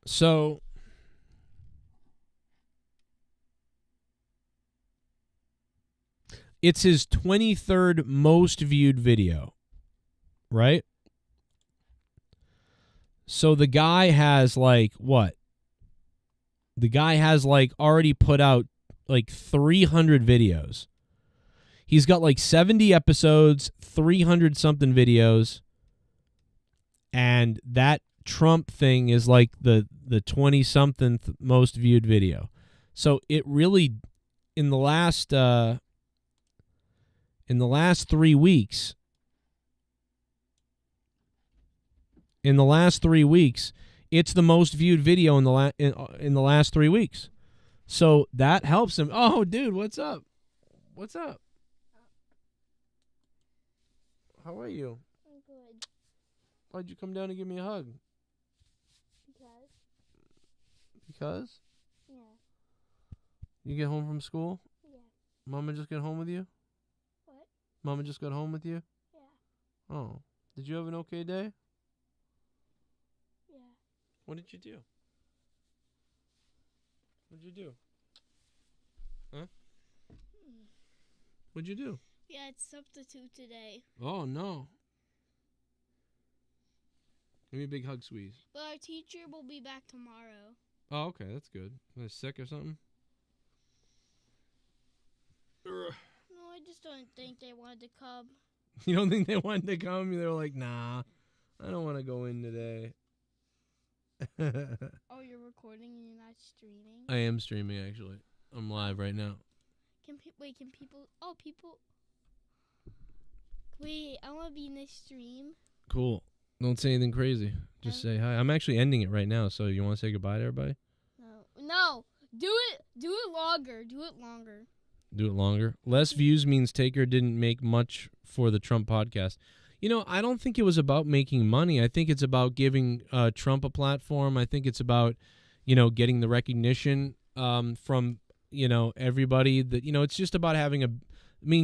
So it's his 23rd most viewed video, right? So the guy has like what? The guy has like already put out like 300 videos. He's got like 70 episodes, 300 something videos. And that Trump thing is like the 20 something most viewed video. So it really in the last 3 weeks, it's the most viewed video in the last 3 weeks. So that helps him. Oh, dude, what's up? What's up? How are you? I'm good. Why'd you come down and give me a hug? Because? Yeah. You get home from school? Yeah. Mama just got home with you? What? Mama just got home with you? Yeah. Oh. Did you have an okay day? Yeah. What did you do? What'd you do? Huh? What'd you do? Yeah, it's substitute today. Oh, no. Give me a big hug squeeze. But our teacher will be back tomorrow. Oh, okay. That's good. Was I sick or something? No, I just don't think they wanted to come. You don't think they wanted to come? They were like, nah, I don't want to go in today. Oh, you're recording and you're not streaming? I am streaming, actually. I'm live right now. Can people... Oh, people... Wait, I want to be in this stream. Cool. Don't say anything crazy. Just say hi. I'm actually ending it right now, so you want to say goodbye to everybody? No. Do it longer. Do it longer. Do it longer. Less views means Taker didn't make much for the Trump podcast. You know, I don't think it was about making money. I think it's about giving Trump a platform. I think it's about, getting the recognition from, everybody. That it's just about having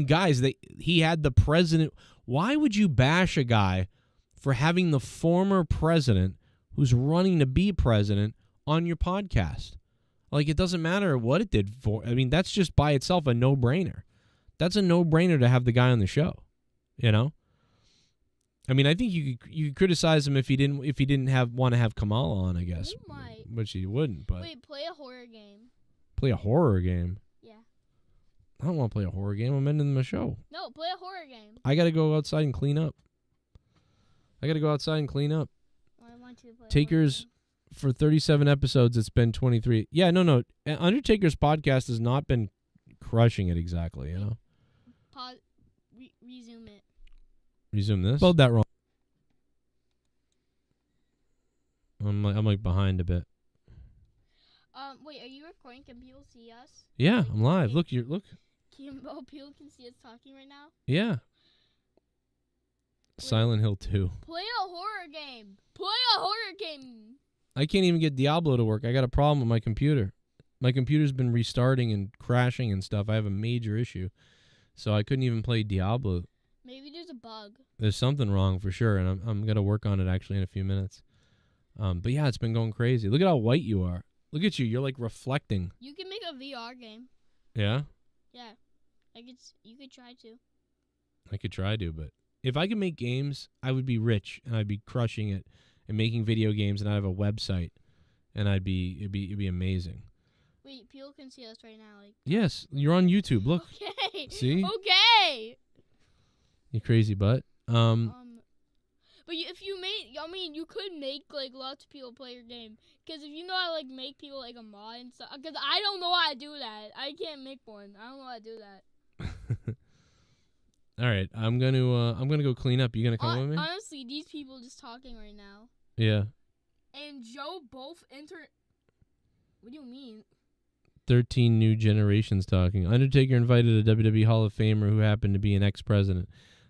guys, he had the president. Why would you bash a guy for having the former president who's running to be president on your podcast? Like, it doesn't matter what it did for. That's just by itself a no-brainer. That's a no-brainer to have the guy on the show, I think you could criticize him if he didn't want to have Kamala on, I guess. You might. Which he wouldn't, but Wait, play a horror game. Play a horror game? Yeah. I don't want to play a horror game. I'm ending the show. No, play a horror game. I got to go outside and clean up. I want to play Taker's, for 37 episodes, it's been 23. Yeah, no. Undertaker's podcast has not been crushing it exactly, Pause. Resume it. Resume this? Spelled that wrong. I'm like behind a bit. Wait, are you recording? Can people see us? Yeah, I'm live. Look. People can see us talking right now? Yeah. Silent Hill 2. Play a horror game. I can't even get Diablo to work. I got a problem with my computer. My computer's been restarting and crashing and stuff. I have a major issue. So I couldn't even play Diablo. Maybe there's a bug. There's something wrong for sure, and I'm going to work on it actually in a few minutes. But yeah, it's been going crazy. Look at how white you are. Look at you. You're like reflecting. You can make a VR game. Yeah? Yeah. You could try to. I could try to, but if I could make games, I would be rich, and I'd be crushing it and making video games, and I'd have a website, and it'd be amazing. Wait, people can see us right now. Yes, you're on YouTube. Look. Okay. See? Okay. You crazy butt. But if you made, you could make lots of people play your game. Because if you know how to make people a mod and stuff. Because I don't know how to do that. I can't make one. I don't know how to do that. All right, I'm gonna go clean up. You gonna come with me? Honestly, these people just talking right now. Yeah. And Joe both What do you mean? 13 new generations talking. Undertaker invited a WWE Hall of Famer who happened to be an ex-president.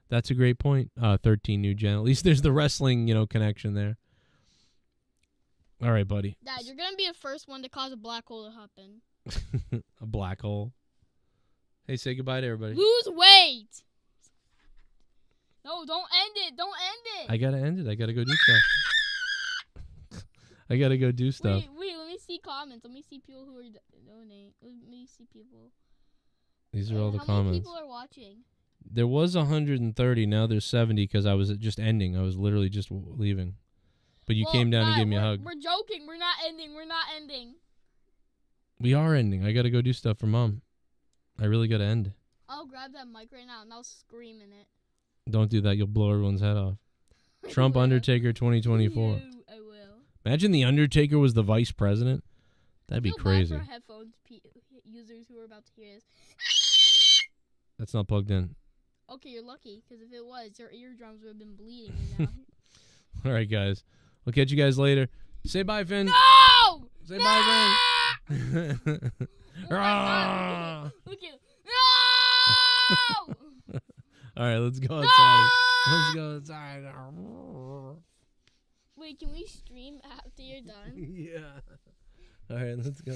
That's a great point. 13 new gen. At least there's the wrestling, connection there. All right, buddy. Dad, you're gonna be the first one to cause a black hole to happen. A black hole. Hey, say goodbye to everybody. Lose weight. No, don't end it. Don't end it. I gotta end it. I gotta go do stuff. I gotta go do stuff. Wait. Let me see comments. Let me see people who are donating. Let me see people. These are all the how comments. many people are watching? There was 130. Now there's 70 because I was just ending. I was literally just leaving. But you came down and gave me a hug. We're joking. We're not ending. We are ending. I gotta go do stuff for Mom. I really gotta end. I'll grab that mic right now and I'll scream in it. Don't do that. You'll blow everyone's head off. Trump Undertaker 2024. I will. Imagine the Undertaker was the vice president. That'd be crazy. Bad for headphones users who are about to hear this. That's not plugged in. Okay, you're lucky, because if it was, your eardrums would have been bleeding right now. All right, guys. We'll catch you guys later. Say bye, Finn. No! Say no! bye, Finn. Oh my God. Look at No! All right, let's go outside. Let's go outside. Wait, can we stream after you're done? Yeah. All right, let's go.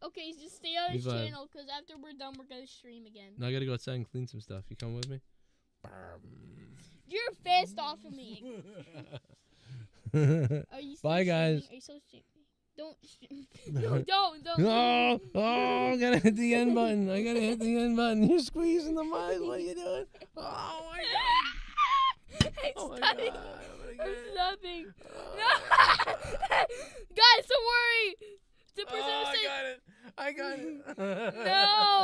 Okay, just stay on his Be fine. channel, because after we're done, we're going to stream again. Now I gotta go outside and clean some stuff. You come with me? You're fast off of me. Are you still Bye, guys. streaming? Are you still streaming? Don't stream. No, don't. Oh, I gotta hit the end button. I gotta hit the end button. You're squeezing the mic. What are you doing? Oh, my God. I'm my stopping. God. I'm stopping. No. Guys, don't worry. The person who said, I got it. no.